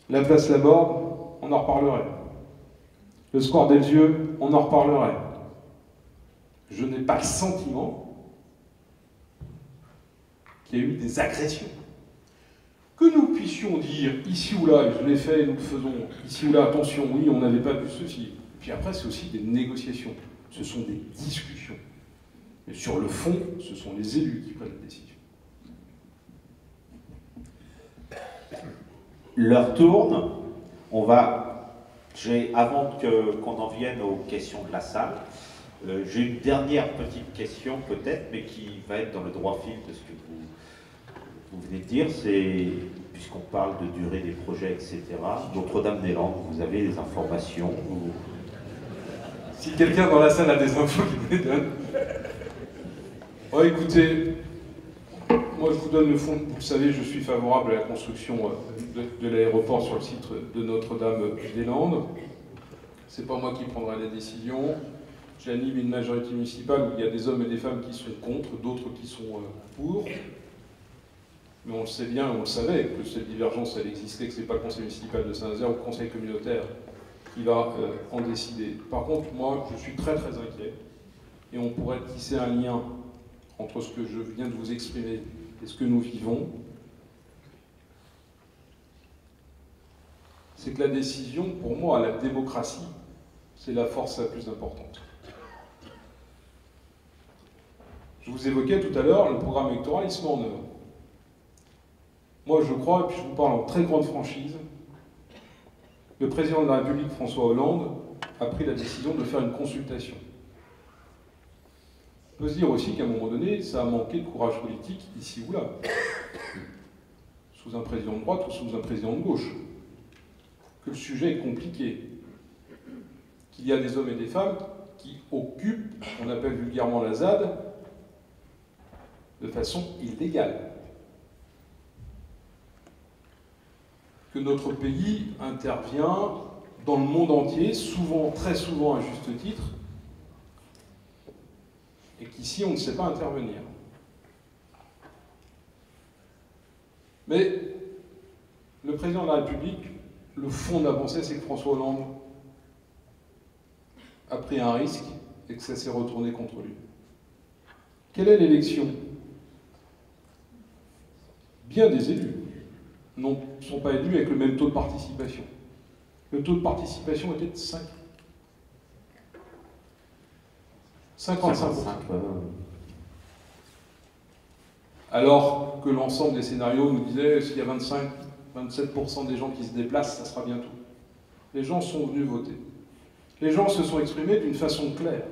La place Laborde, on en reparlerait. Le square des Yeux, on en reparlerait. Je n'ai pas le sentiment qu'il y a eu des agressions. Que nous puissions dire, ici ou là, et je l'ai fait, nous le faisons, ici ou là, attention, oui, on n'avait pas vu ceci. Puis après, c'est aussi des négociations. Ce sont des discussions. Mais sur le fond, ce sont les élus qui prennent la décision. L'heure tourne. Avant qu'on en vienne aux questions de la salle, j'ai une dernière petite question peut-être, mais qui va être dans le droit fil de ce que vous venez de dire. C'est, puisqu'on parle de durée des projets, etc., Notre-Dame-des-Landes, vous avez des informations Si quelqu'un dans la salle a des infos qui me les donne. Oh, écoutez, moi je vous donne le fond. Vous le savez, je suis favorable à la construction de l'aéroport sur le site de Notre-Dame-des-Landes. C'est pas moi qui prendrai la décision. J'anime une majorité municipale où il y a des hommes et des femmes qui sont contre, d'autres qui sont pour. Mais on le sait bien, on le savait, que cette divergence, elle existait, que ce n'est pas le conseil municipal de Saint-Nazaire ou le conseil communautaire qui va en décider. Par contre, moi, je suis très très inquiet. Et on pourrait tisser un lien entre ce que je viens de vous exprimer et ce que nous vivons. C'est que la décision, pour moi, la démocratie, c'est la force la plus importante. Je vous évoquais tout à l'heure, le programme électoral, il se met en œuvre. Moi, je crois, et puis je vous parle en très grande franchise, le président de la République, François Hollande, a pris la décision de faire une consultation. On peut se dire aussi qu'à un moment donné, ça a manqué de courage politique ici ou là, sous un président de droite ou sous un président de gauche, que le sujet est compliqué, qu'il y a des hommes et des femmes qui occupent, on appelle vulgairement la ZAD, de façon illégale. Que notre pays intervient dans le monde entier, souvent, très souvent à juste titre, et qu'ici on ne sait pas intervenir. Mais le président de la République, le fond de la pensée, c'est que François Hollande a pris un risque et que ça s'est retourné contre lui. Quelle est l'élection? Bien des élus ne sont pas élus avec le même taux de participation. Le taux de participation était de 55%. Alors que l'ensemble des scénarios nous disaient s'il y a 27% des gens qui se déplacent, ça sera bientôt. Les gens sont venus voter. Les gens se sont exprimés d'une façon claire.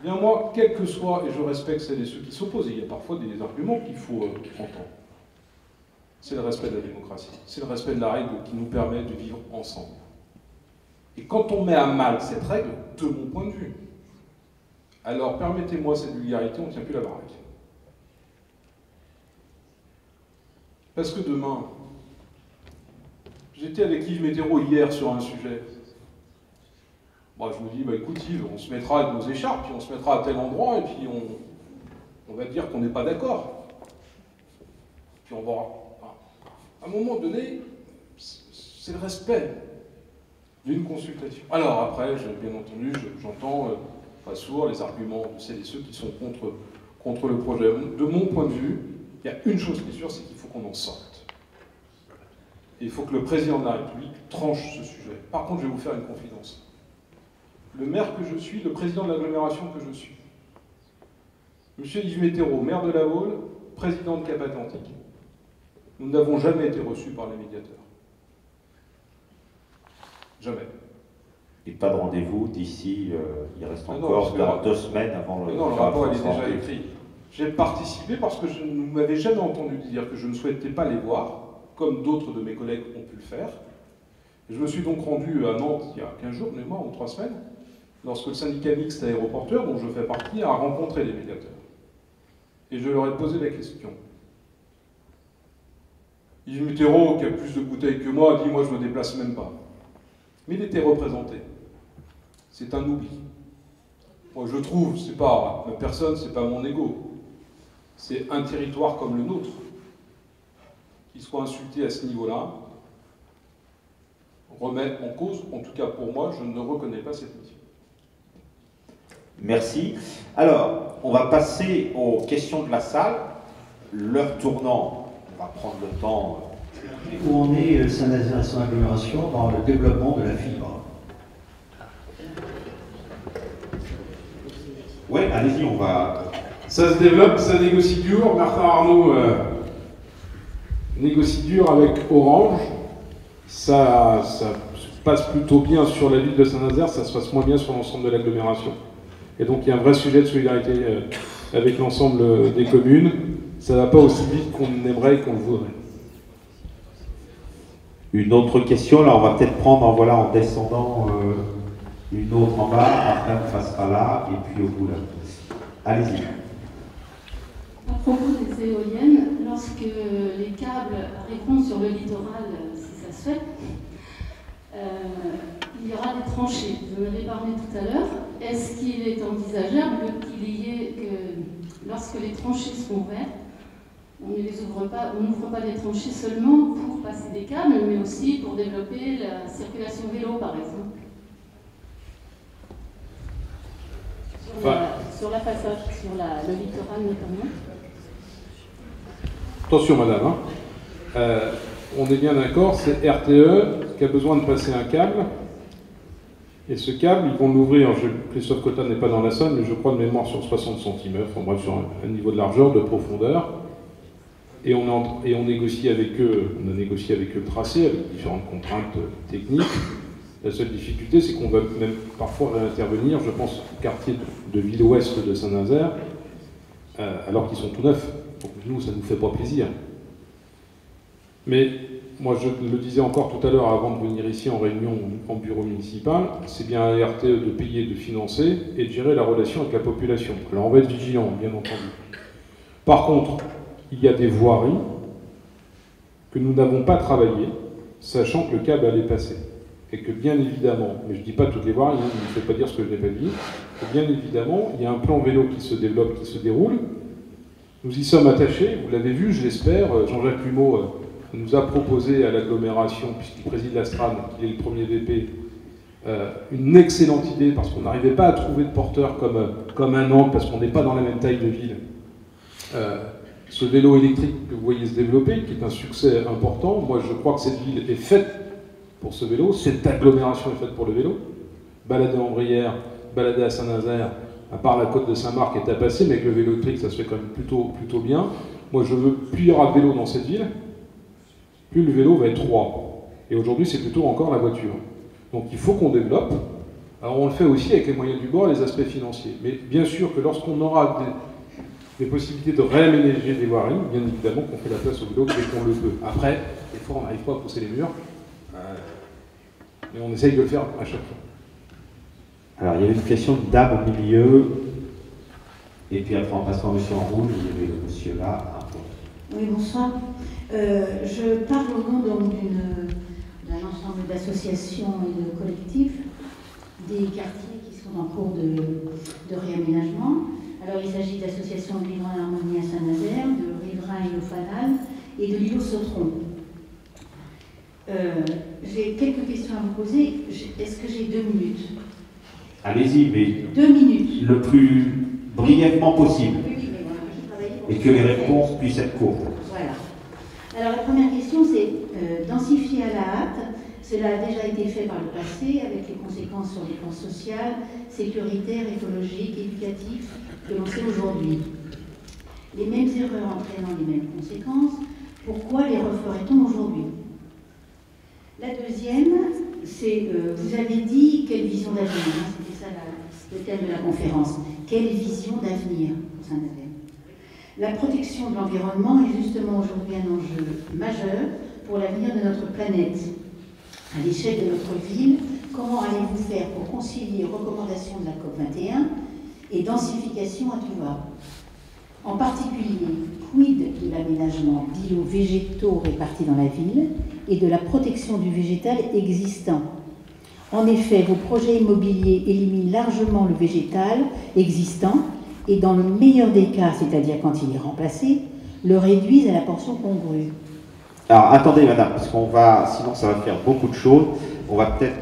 Bien moi, quel que soit, et je respecte celles et ceux qui s'opposent, il y a parfois des arguments qu'il faut entendre. C'est le respect de la démocratie, c'est le respect de la règle qui nous permet de vivre ensemble. Et quand on met à mal cette règle, de mon point de vue, alors permettez-moi cette vulgarité, on ne tient plus la baraque. Parce que demain, j'étais avec Yves Météro hier sur un sujet. Bon, je me dis, bah écoute Yves, on se mettra avec nos écharpes, puis on se mettra à tel endroit, et puis on va dire qu'on n'est pas d'accord. Puis on va... À un moment donné, c'est le respect d'une consultation. Alors après, bien entendu, j'entends pas sourd les arguments de celles et ceux qui sont contre le projet. De mon point de vue, il y a une chose qui est sûre, c'est qu'il faut qu'on en sorte. Et il faut que le président de la République tranche ce sujet. Par contre, je vais vous faire une confidence. Le maire que je suis, le président de l'agglomération que je suis, Monsieur Yves Météro, maire de La Baule, président de Cap-Atlantique, nous n'avons jamais été reçus par les médiateurs. Jamais. Et pas de rendez-vous d'ici, il reste encore 2 semaines avant le... Non, le rapport est déjà écrit. J'ai participé parce que je ne m'avais jamais entendu dire que je ne souhaitais pas les voir, comme d'autres de mes collègues ont pu le faire. Et je me suis donc rendu à Nantes il y a 15 jours, ou 3 semaines, lorsque le syndicat mixte aéroporteur, dont je fais partie, a rencontré les médiateurs. Et je leur ai posé la question. Yves Mitterrand, qui a plus de bouteilles que moi, a dit « moi je ne me déplace même pas ». Mais il était représenté. C'est un oubli. Moi je trouve, c'est pas ma personne, c'est pas mon ego. C'est un territoire comme le nôtre qui soit insulté à ce niveau-là remet en cause, en tout cas pour moi, je ne reconnais pas cette mission. Merci. Alors, on va passer aux questions de la salle. L'heure tournant, on va prendre le temps. Où en est Saint-Nazaire et son agglomération dans le développement de la fibre? Oui, allez-y, on va... Ça se développe, ça négocie dur. Martin Arnaud négocie dur avec Orange. Ça se passe plutôt bien sur la ville de Saint-Nazaire, ça se passe moins bien sur l'ensemble de l'agglomération. Et donc il y a un vrai sujet de solidarité avec l'ensemble des communes. Ça ne va pas aussi vite qu'on aimerait et qu'on le voudrait. Une autre question, là on va peut-être prendre en descendant une autre en bas, après on passera là, et puis au bout là. Allez-y. À propos des éoliennes, lorsque les câbles arriveront sur le littoral, si ça se fait, il y aura des tranchées. Vous en avez parlé tout à l'heure. Est-ce qu'il est envisageable qu'il y ait que, lorsque les tranchées seront ouvertes, on n'ouvre pas les tranchées seulement pour passer des câbles, mais aussi pour développer la circulation vélo, par exemple. Sur la façade, sur le littoral notamment. Attention madame, on est bien d'accord, c'est RTE qui a besoin de passer un câble. Et ce câble, ils vont l'ouvrir, Christophe Cotin n'est pas dans la somme, mais je crois de mémoire sur 60 cm, enfin bref, sur un niveau de largeur, de profondeur. Et on négocie avec eux, on a négocié avec eux le tracé, avec différentes contraintes techniques. La seule difficulté, c'est qu'on va même parfois réintervenir, je pense, au quartier de Ville-Ouest de Saint-Nazaire, alors qu'ils sont tout neufs. Donc nous, ça ne nous fait pas plaisir. Mais moi, je le disais encore tout à l'heure avant de venir ici en réunion en bureau municipal, c'est bien à RTE de payer, de financer et de gérer la relation avec la population. Alors on va être vigilant, bien entendu. Par contre, il y a des voiries que nous n'avons pas travaillées, sachant que le câble allait passer. Et que bien évidemment, mais je ne dis pas toutes les voiries, ne me faites pas dire ce que je n'ai pas dit, que bien évidemment, il y a un plan vélo qui se développe, qui se déroule. Nous y sommes attachés, vous l'avez vu, je l'espère. Jean-Jacques Lumeau nous a proposé à l'agglomération, puisqu'il préside la STRAN, qu'il est le premier VP, une excellente idée, parce qu'on n'arrivait pas à trouver de porteurs comme un Nantes, parce qu'on n'est pas dans la même taille de ville. Ce vélo électrique que vous voyez se développer, qui est un succès important, moi je crois que cette ville est faite pour ce vélo, cette agglomération est faite pour le vélo. Balader en Brière, balader à Saint-Nazaire, à part la côte de Saint-Marc est à passer, mais avec le vélo électrique ça se fait quand même plutôt bien. Moi je veux, plus il y aura de vélo dans cette ville, plus le vélo va être roi. Et aujourd'hui c'est plutôt encore la voiture. Donc il faut qu'on développe. Alors on le fait aussi avec les moyens du bord et les aspects financiers. Mais bien sûr que lorsqu'on aura des possibilités de réaménager des voiries, bien évidemment qu'on fait la place au vélo dès qu'on le peut. Après, des fois on n'arrive pas à pousser les murs, mais on essaye de le faire à chaque fois. Alors il y avait une question de dame au milieu, et puis après en passant à monsieur en rouge, il y avait le monsieur là. Oui, bonsoir. Je parle au nom d'un ensemble d'associations et de collectifs des quartiers qui sont en cours de réaménagement. Alors il s'agit d'associations de Riverains Harmonie à Saint-Nazaire, de Riverains et au Fanal et de l'îlot Sautron. J'ai quelques questions à vous poser. Est-ce que j'ai 2 minutes? Allez-y, mais 2 minutes. Le plus brièvement possible. Oui, mais voilà, je travaillais pour Et que les réponses puissent être courtes. Voilà. Alors la première question, c'est densifier à la hâte. Cela a déjà été fait par le passé, avec les conséquences sur les plans social, sécuritaire, écologique, éducatif, que l'on sait aujourd'hui. Les mêmes erreurs entraînant les mêmes conséquences, pourquoi les referait-on aujourd'hui? La deuxième, c'est, vous avez dit, quelle vision d'avenir, c'était ça le thème de la conférence, quelle vision d'avenir pour Saint-Nazaire? La protection de l'environnement est justement aujourd'hui un enjeu majeur pour l'avenir de notre planète. À l'échelle de notre ville, comment allez-vous faire pour concilier recommandations de la COP21 et densification à tout va? En particulier, quid de l'aménagement d'îlots végétaux répartis dans la ville et de la protection du végétal existant? En effet, vos projets immobiliers éliminent largement le végétal existant et dans le meilleur des cas, c'est-à-dire quand il est remplacé, le réduisent à la portion congrue. Alors attendez madame, parce qu'on va, sinon ça va faire beaucoup de choses. On va peut-être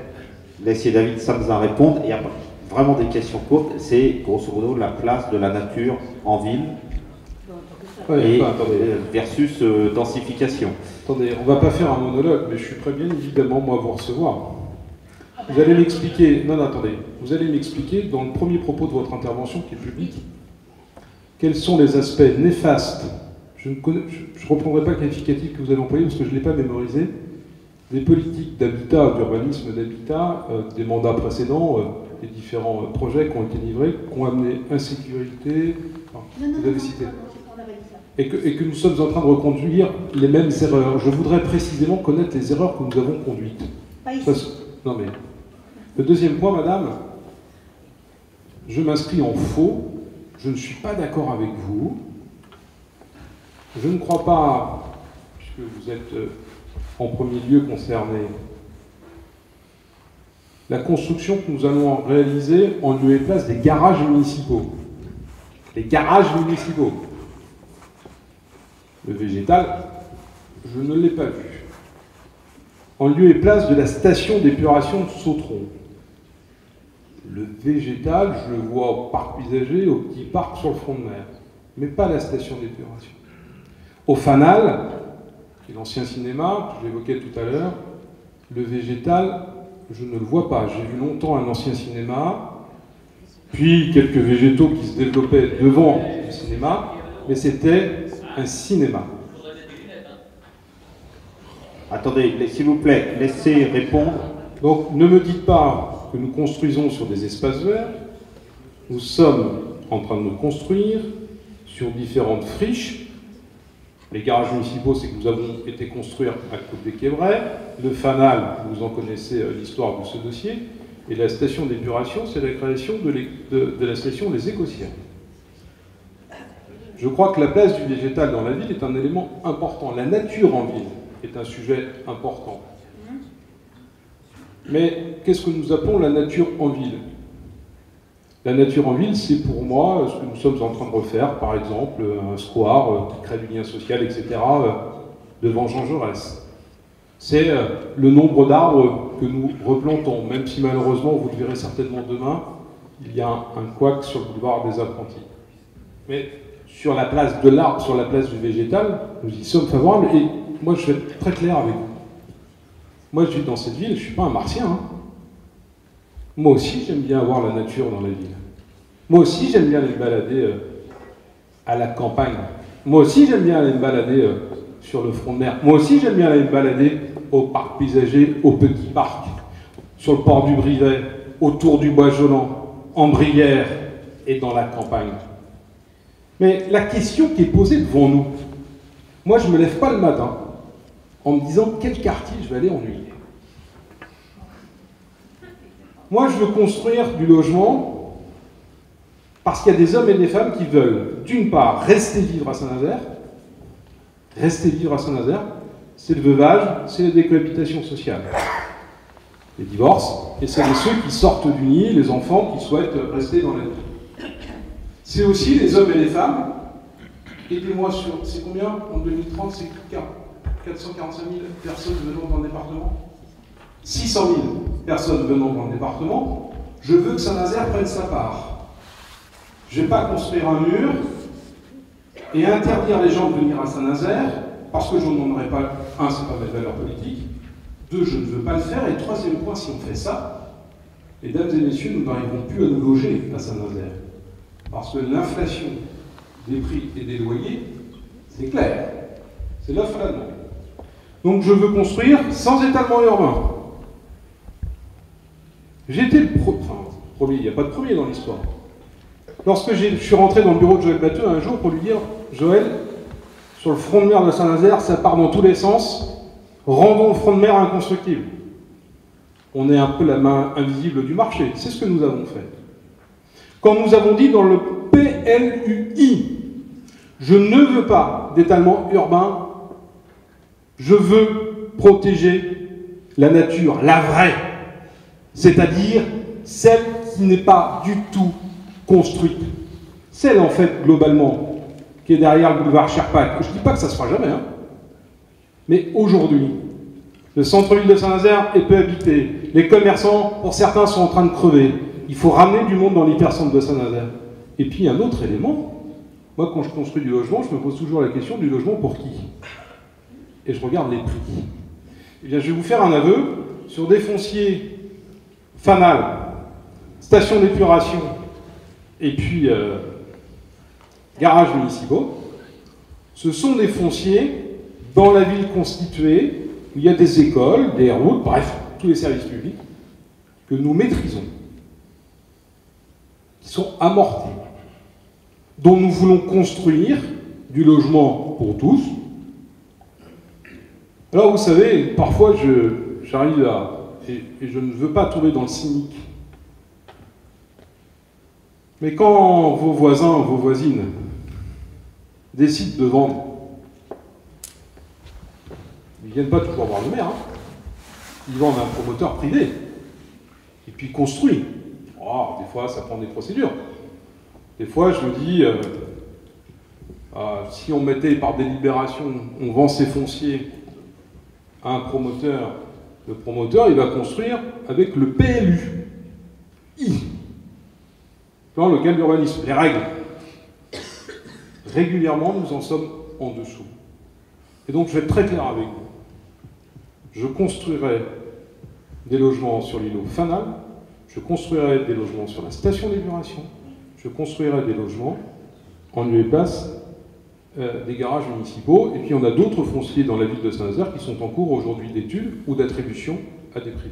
laisser David Samzin répondre. Et après, vraiment des questions courtes, c'est grosso modo la place de la nature en ville versus densification. Attendez, on ne va pas faire un monologue, mais je suis prêt bien évidemment moi à vous recevoir. Vous allez m'expliquer, non attendez, vous allez m'expliquer dans le premier propos de votre intervention qui est publique, quels sont les aspects néfastes. Je ne reprendrai pas le qualificatif que vous avez employé parce que je ne l'ai pas mémorisé, des politiques d'habitat, d'urbanisme d'habitat, des mandats précédents, les différents projets qui ont été livrés, qui ont amené insécurité, vous avez cité. Et que nous sommes en train de reconduire les mêmes erreurs. Je voudrais précisément connaître les erreurs que nous avons conduites. Pas ici. Non mais, le deuxième point, madame, je m'inscris en faux, je ne suis pas d'accord avec vous. Je ne crois pas, puisque vous êtes en premier lieu concerné, la construction que nous allons réaliser en lieu et place des garages municipaux. Les garages municipaux. Le végétal, je ne l'ai pas vu. En lieu et place de la station d'épuration de Sautron. Le végétal, je le vois au parc paysager, au petit parc sur le front de mer, mais pas la station d'épuration. Au Fanal, qui est l'ancien cinéma, que j'évoquais tout à l'heure, le végétal, je ne le vois pas. J'ai vu longtemps un ancien cinéma, puis quelques végétaux qui se développaient devant le cinéma, mais c'était un cinéma. Attendez, s'il vous plaît, laissez répondre. Donc ne me dites pas que nous construisons sur des espaces verts. Nous sommes en train de nous construire sur différentes friches. Les garages municipaux, c'est que nous avons été construire à côté des Québrais. Le Fanal, vous en connaissez l'histoire de ce dossier. Et la station d'épuration, c'est la création de la station des Écossiens. je crois que la place du végétal dans la ville est un élément important. La nature en ville est un sujet important. Mais qu'est-ce que nous appelons la nature en ville? La nature en ville, c'est pour moi ce que nous sommes en train de refaire, par exemple, un square qui crée du lien social, etc., devant Jean Jaurès. C'est le nombre d'arbres que nous replantons, même si malheureusement, vous le verrez certainement demain, il y a un couac sur le boulevard des Apprentis. Mais sur la place de l'arbre, sur la place du végétal, nous y sommes favorables, et moi je vais être très clair avec vous. Moi je vis dans cette ville, je ne suis pas un martien. Hein. Moi aussi j'aime bien avoir la nature dans la ville. Moi aussi j'aime bien aller me balader à la campagne. Moi aussi j'aime bien aller me balader sur le front de mer. Moi aussi j'aime bien aller me balader au parc paysager, au petit parc, sur le port du Brivet, autour du Bois Jolant, en Brière et dans la campagne. Mais la question qui est posée devant nous, moi je ne me lève pas le matin en me disant quel quartier je vais aller ennuyer. Moi je veux construire du logement parce qu'il y a des hommes et des femmes qui veulent, d'une part, rester vivre à Saint-Nazaire. Rester vivre à Saint-Nazaire, c'est le veuvage, c'est la décohabitation sociale. Les divorces, et c'est ceux qui sortent du nid, les enfants qui souhaitent rester dans la vie. C'est aussi les hommes et les femmes. Aidez-moi sur, c'est combien en 2030? C'est 445 000 personnes venant dans le département, 600 000 personnes venant dans le département. Je veux que Saint-Nazaire prenne sa part. Je ne vais pas construire un mur et interdire les gens de venir à Saint-Nazaire, parce que je n'en aurais pas, un, c'est pas mes valeurs politiques, deux, je ne veux pas le faire, et troisième point, si on fait ça, mesdames et messieurs, nous n'arriverons plus à nous loger à Saint-Nazaire. Parce que l'inflation des prix et des loyers, c'est clair, c'est l'offre à la demande. Donc je veux construire sans étalement urbain. J'étais le premier, il n'y a pas de premier dans l'histoire. Lorsque je suis rentré dans le bureau de Joël Batteux un jour pour lui dire « Joël, sur le front de mer de Saint-Nazaire, ça part dans tous les sens, rendons le front de mer inconstructible. » On est un peu la main invisible du marché, c'est ce que nous avons fait. Quand nous avons dit dans le PLUI, je ne veux pas d'étalement urbain, je veux protéger la nature, la vraie, c'est-à-dire celle qui n'est pas du tout construite. Celle, en fait, globalement, qui est derrière le boulevard Sherpak. Je ne dis pas que ça ne se fera jamais, hein. Mais aujourd'hui, le centre-ville de Saint-Nazaire est peu habité. Les commerçants, pour certains, sont en train de crever. Il faut ramener du monde dans l'hypercentre de Saint-Nazaire. Et puis, un autre élément, moi, quand je construis du logement, je me pose toujours la question du logement pour qui? Et je regarde les prix. Eh bien, je vais vous faire un aveu sur des fonciers fanal, stations d'épuration, et puis garages municipaux. Ce sont des fonciers dans la ville constituée, où il y a des écoles, des routes, bref, tous les services publics que nous maîtrisons, qui sont amortis, dont nous voulons construire du logement pour tous. Alors vous savez, parfois j'arrive à, et je ne veux pas tomber dans le cynique, mais quand vos voisins, vos voisines décident de vendre, ils ne viennent pas toujours voir le maire, hein. Ils vendent à un promoteur privé, et puis construit. Oh, des fois, ça prend des procédures. Des fois, je me dis, si on mettait par délibération, on vend ses fonciers à un promoteur, le promoteur, il va construire avec le PLU. Plan local d'urbanisme, les règles. Régulièrement, nous en sommes en dessous. Et donc, je vais être très clair avec vous. Je construirai des logements sur l'îlot Fanal, je construirai des logements sur la station d'épuration, je construirai des logements en lieu et place des garages municipaux, et puis on a d'autres fonciers dans la ville de Saint-Nazaire qui sont en cours aujourd'hui d'études ou d'attribution à des privés.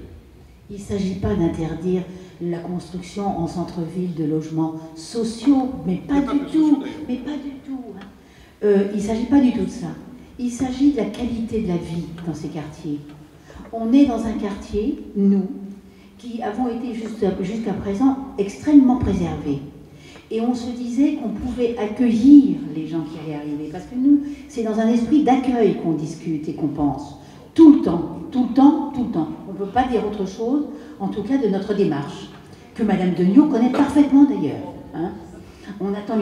Il ne s'agit pas d'interdire la construction en centre-ville de logements sociaux, mais pas du tout. Mais pas du tout. Hein. Il ne s'agit pas du tout de ça. Il s'agit de la qualité de la vie dans ces quartiers. On est dans un quartier, nous, qui avons été jusqu'à présent extrêmement préservés. Et on se disait qu'on pouvait accueillir les gens qui allaient arriver. Parce que nous, c'est dans un esprit d'accueil qu'on discute et qu'on pense. Tout le temps, tout le temps, tout le temps. On ne peut pas dire autre chose, en tout cas de notre démarche, que Madame Degnaud connaît parfaitement d'ailleurs. Hein. On attend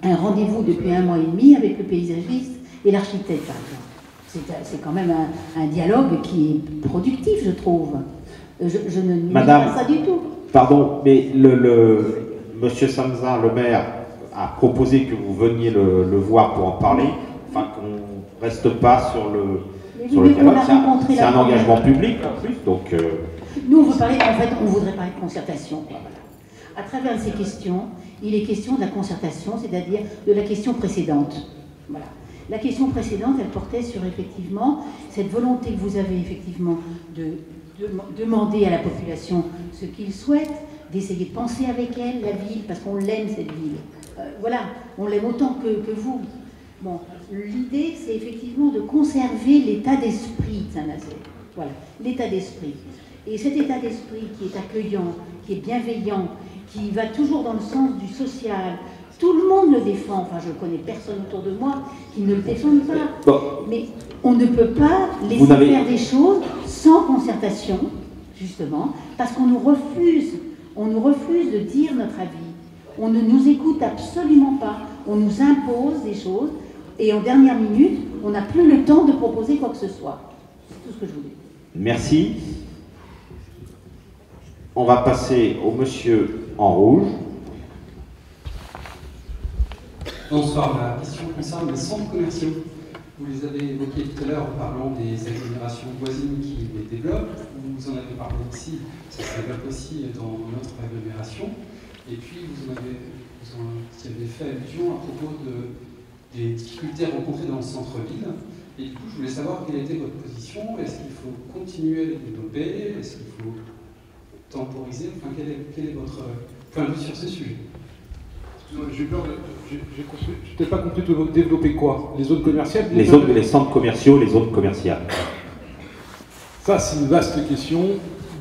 un rendez-vous depuis 1 mois et demi avec le paysagiste et l'architecte, par exemple. C'est quand même un dialogue qui est productif, je trouve. Je ne nie pas ça du tout. Pardon, mais Monsieur Sanzin, le maire, a proposé que vous veniez le voir pour en parler, enfin qu'on ne reste pas sur le dialogue. C'est un engagement public en plus, donc... Nous, on veut parler, en fait, on voudrait parler de concertation. Quoi, voilà. À travers ces questions, il est question de la concertation, c'est-à-dire de la question précédente. Voilà. La question précédente, elle portait sur, effectivement, cette volonté que vous avez, effectivement, de demander à la population ce qu'ils souhaitent, d'essayer de penser avec elle la ville, parce qu'on l'aime, cette ville. Voilà, on l'aime autant que vous. Bon, l'idée, c'est effectivement de conserver l'état d'esprit de Saint-Nazaire. Voilà, l'état d'esprit. Et cet état d'esprit qui est accueillant, qui est bienveillant, qui va toujours dans le sens du social, tout le monde le défend. Enfin, je ne connais personne autour de moi qui ne le défende pas. Bon. Mais on ne peut pas laisser faire des choses sans concertation, justement, parce qu'on nous refuse de dire notre avis. On ne nous écoute absolument pas. On nous impose des choses et en dernière minute, on n'a plus le temps de proposer quoi que ce soit. C'est tout ce que je voulais. Merci. On va passer au monsieur en rouge. Bonsoir, la question concerne les centres commerciaux. Vous les avez évoqués tout à l'heure en parlant des agglomérations voisines qui les développent. Vous en avez parlé ici, ça se développe aussi dans notre agglomération. Et puis vous avez fait allusion à propos des difficultés rencontrées dans le centre-ville. Et du coup, je voulais savoir quelle était votre position. Est-ce qu'il faut continuer à les développer? Est-ce qu'il faut temporiser? Enfin, quel est votre point de vue sur ce sujet? J'ai peur de... Je n'ai pas compris de développer quoi? Les zones commerciales? Les centres commerciaux, les zones commerciales. Ça, c'est une vaste question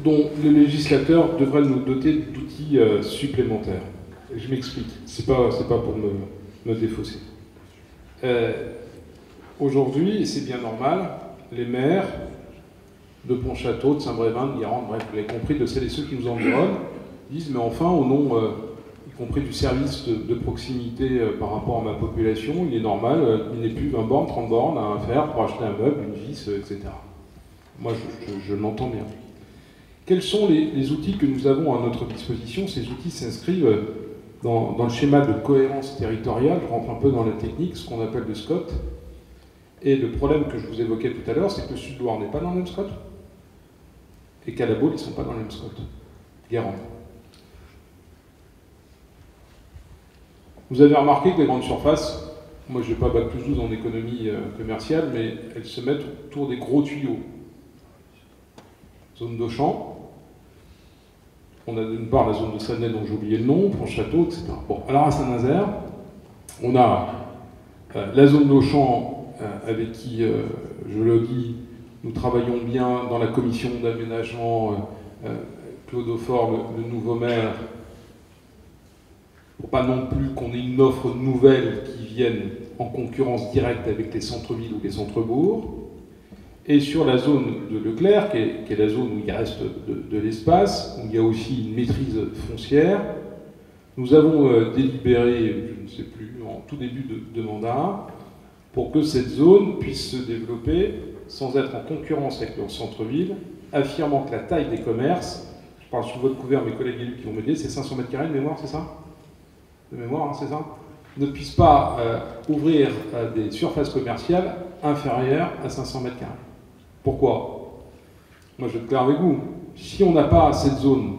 dont le législateur devrait nous doter d'outils supplémentaires. Je m'explique. C'est pas pour me défausser. Aujourd'hui, et c'est bien normal, les maires de Pontchâteau, de Saint-Brévin, de Guérande, bref, vous l'avez compris, de celles et ceux qui nous environnent, disent, mais enfin, au nom... y compris du service de proximité par rapport à ma population, il est normal, il n'est plus 20 bornes, 30 bornes à faire pour acheter un meuble, une vis, etc. Moi, je l'entends bien. Quels sont les outils que nous avons à notre disposition? Ces outils s'inscrivent dans le schéma de cohérence territoriale, je rentre un peu dans la technique, ce qu'on appelle le SCOT. Et le problème que je vous évoquais tout à l'heure, c'est que le Sud-Loire n'est pas dans le même SCOT, et qu'à la Baule, ils ne sont pas dans le même SCOT. Guérande. Vous avez remarqué que les grandes surfaces, moi je n'ai pas bac plus 12 en économie commerciale, mais elles se mettent autour des gros tuyaux. Zone d'Auchan, on a d'une part la zone de Sanay dont j'ai oublié le nom, Pontchâteau, etc. Bon, alors à Saint-Nazaire, on a la zone d'Auchan avec qui, je le dis, nous travaillons bien dans la commission d'aménagement, Claude Aufort, le nouveau maire, pour pas non plus qu'on ait une offre nouvelle qui vienne en concurrence directe avec les centres-villes ou les centres-bourgs. Et sur la zone de Leclerc, qui est la zone où il reste de l'espace, où il y a aussi une maîtrise foncière, nous avons délibéré, je ne sais plus, en tout début de mandat, pour que cette zone puisse se développer sans être en concurrence avec le centre-ville, affirmant que la taille des commerces, je parle sous votre couvert, mes collègues élus qui vont m'aider, c'est 500 mètres carrés de mémoire, c'est ça? De mémoire, hein, c'est ça? Ne puisse pas ouvrir des surfaces commerciales inférieures à 500 mètres carrés. Pourquoi? Moi, je vais être clair avec vous. Si on n'a pas cette zone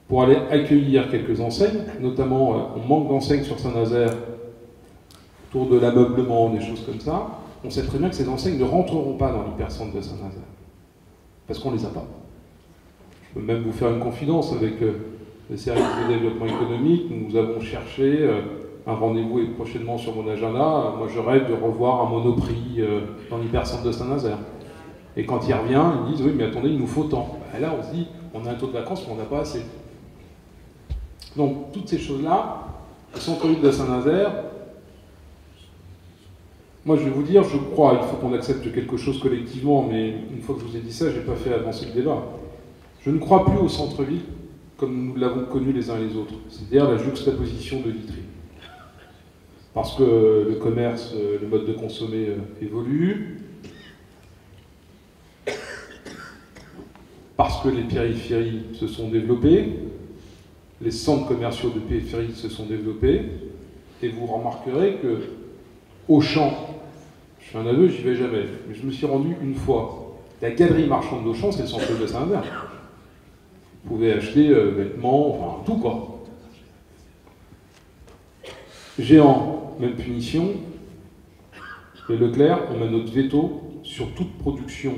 pour aller accueillir quelques enseignes, notamment on manque d'enseignes sur Saint-Nazaire, autour de l'ameublement, des choses comme ça, on sait très bien que ces enseignes ne rentreront pas dans l'hypercentre de Saint-Nazaire. Parce qu'on ne les a pas. Je peux même vous faire une confidence avec les services de développement économique. Nous avons cherché, un rendez-vous est prochainement sur mon agenda, moi je rêve de revoir un Monoprix dans l'hypercentre de Saint-Nazaire. Et quand il revient, ils disent, oui mais attendez, il nous faut tant. Et là on se dit, on a un taux de vacances mais on n'a pas assez. Donc, toutes ces choses-là, le centre-ville de Saint-Nazaire, moi je vais vous dire, je crois, il faut qu'on accepte quelque chose collectivement, mais une fois que je vous ai dit ça, je n'ai pas fait avancer le débat. Je ne crois plus au centre-ville comme nous l'avons connu les uns et les autres, c'est-à-dire la juxtaposition de vitrines. Parce que le commerce, le mode de consommer évolue, parce que les périphéries se sont développées, les centres commerciaux de périphérie se sont développés, et vous remarquerez que Auchan, je fais un aveu, j'y vais jamais, mais je me suis rendu une fois. La galerie marchande d'Auchan, c'est le centre de Saint-Nazaire. Vous pouvez acheter vêtements, enfin tout quoi. Géant, même punition. Et Leclerc, on a notre veto sur toute production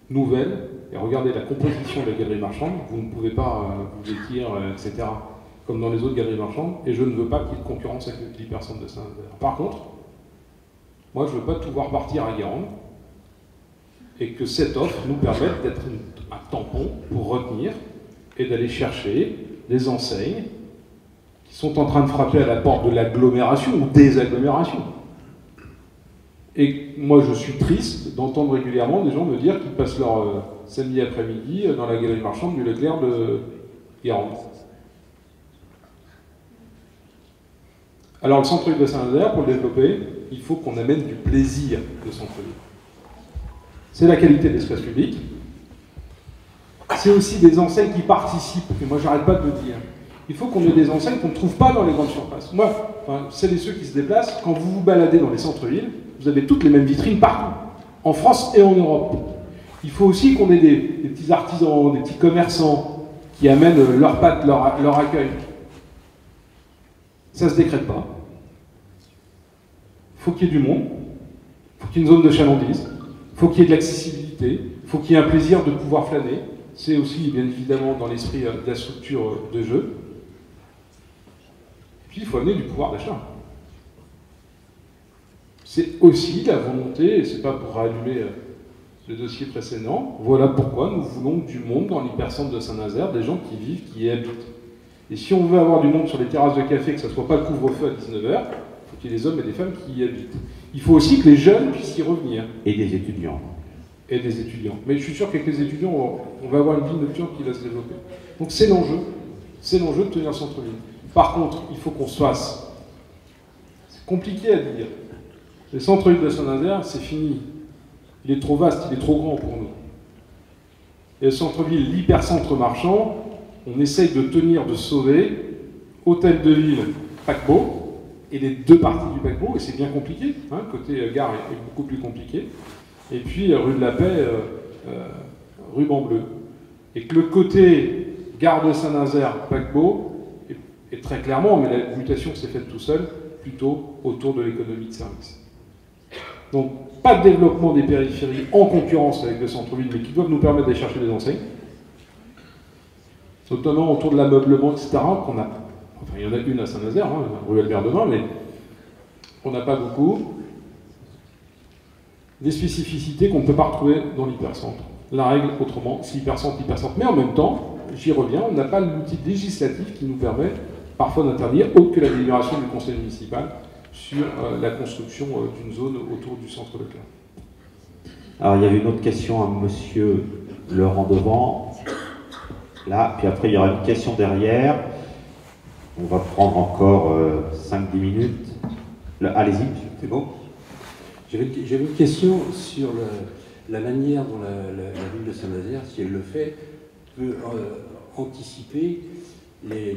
nouvelle. Et regardez la composition de la galerie marchande, vous ne pouvez pas vous vêtir, etc. comme dans les autres galeries marchandes, et je ne veux pas qu'il y ait de concurrence avec les personnes de Saint-Nazaire. Par contre, moi je ne veux pas tout voir partir à Guérande, et que cette offre nous permette d'être un tampon pour retenir et d'aller chercher des enseignes qui sont en train de frapper à la porte de l'agglomération ou des agglomérations. Et moi je suis triste d'entendre régulièrement des gens me dire qu'ils passent leur samedi après-midi dans la galerie marchande du Leclerc de Guérande. Alors le centre-ville de Saint-Nazaire, pour le développer, il faut qu'on amène du plaisir de centre-ville. C'est la qualité de l'espace public. C'est aussi des enseignes qui participent, et moi j'arrête pas de le dire. Il faut qu'on ait des enseignes qu'on ne trouve pas dans les grandes surfaces. Moi, celles et ceux qui se déplacent, quand vous vous baladez dans les centres-villes, vous avez toutes les mêmes vitrines partout, en France et en Europe. Il faut aussi qu'on ait des petits artisans, des petits commerçants qui amènent leurs pâtes, leur accueil. Ça ne se décrète pas. Il faut qu'il y ait du monde, il faut qu'il y ait une zone de chalandise, il faut qu'il y ait de l'accessibilité, il faut qu'il y ait un plaisir de pouvoir flâner. C'est aussi, bien évidemment, dans l'esprit de la structure de jeu. Et puis, il faut amener du pouvoir d'achat. C'est aussi la volonté, et ce n'est pas pour rallumer le dossier précédent, voilà pourquoi nous voulons du monde dans l'hypercentre de Saint-Nazaire, des gens qui vivent, qui y habitent. Et si on veut avoir du monde sur les terrasses de café, que ce ne soit pas le couvre-feu à 19h, il faut qu'il y ait des hommes et des femmes qui y habitent. Il faut aussi que les jeunes puissent y revenir. Et des étudiants. Et des étudiants. Mais je suis sûr qu'avec les étudiants, on va avoir une vie nocturne qui va se développer. Donc c'est l'enjeu. C'est l'enjeu de tenir centre-ville. Par contre, il faut qu'on se fasse. C'est compliqué à dire. Le centre-ville de Saint-Nazaire, c'est fini. Il est trop vaste, il est trop grand pour nous. Et le centre-ville, l'hypercentre marchand, on essaye de tenir, de sauver hôtel de ville, paquebot, et les deux parties du paquebot, et c'est bien compliqué. Côté gare est beaucoup plus compliqué. Et puis rue de la Paix, ruban bleu. Et que le côté gare de Saint-Nazaire, paquebot, est très clairement, mais la mutation s'est faite tout seul, plutôt autour de l'économie de service. Donc, pas de développement des périphéries en concurrence avec le centre-ville, mais qui doivent nous permettre d'aller chercher des enseignes, notamment autour de l'ameublement, etc., qu'on a. Enfin, il y en a une à Saint-Nazaire, rue Albert-Devin, mais on n'a pas beaucoup. Des spécificités qu'on ne peut pas retrouver dans l'hypercentre. La règle, autrement, c'est hypercentre. Mais en même temps, j'y reviens, on n'a pas l'outil législatif qui nous permet parfois d'interdire, autre que la délibération du conseil municipal, sur la construction d'une zone autour du centre Leclerc. Alors, il y avait une autre question à monsieur Laurent Devant. Là, puis après, il y aura une question derrière. On va prendre encore 5-10 minutes. Allez-y, c'est bon. J'avais une question sur la manière dont la ville de Saint-Nazaire, si elle le fait, peut anticiper les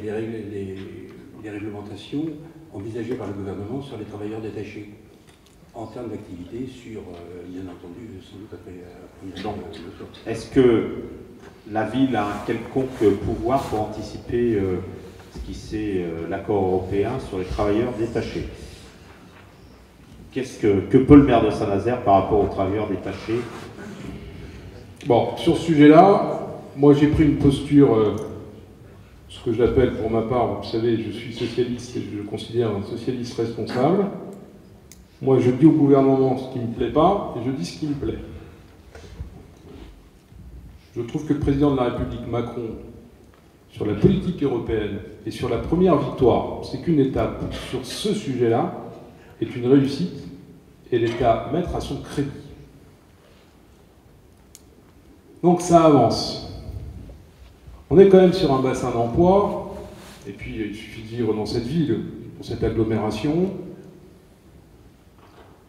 réglementations envisagées par le gouvernement sur les travailleurs détachés, en termes d'activité sur, bien entendu, sans doute après le soir. Est-ce que la ville a un quelconque pouvoir pour anticiper ce qui c'est l'accord européen sur les travailleurs détachés? Que peut le maire de Saint-Nazaire par rapport aux travailleurs détachés? Bon, sur ce sujet-là, moi j'ai pris une posture, ce que j'appelle pour ma part, vous savez, je suis socialiste et je le considère un socialiste responsable. Moi je dis au gouvernement ce qui ne me plaît pas et je dis ce qui me plaît. Je trouve que le président de la République, Macron, sur la politique européenne et sur la première victoire, c'est qu'une étape sur ce sujet-là est une réussite et elle est à mettre à son crédit. Donc ça avance. On est quand même sur un bassin d'emploi, et puis il suffit de vivre dans cette ville, dans cette agglomération,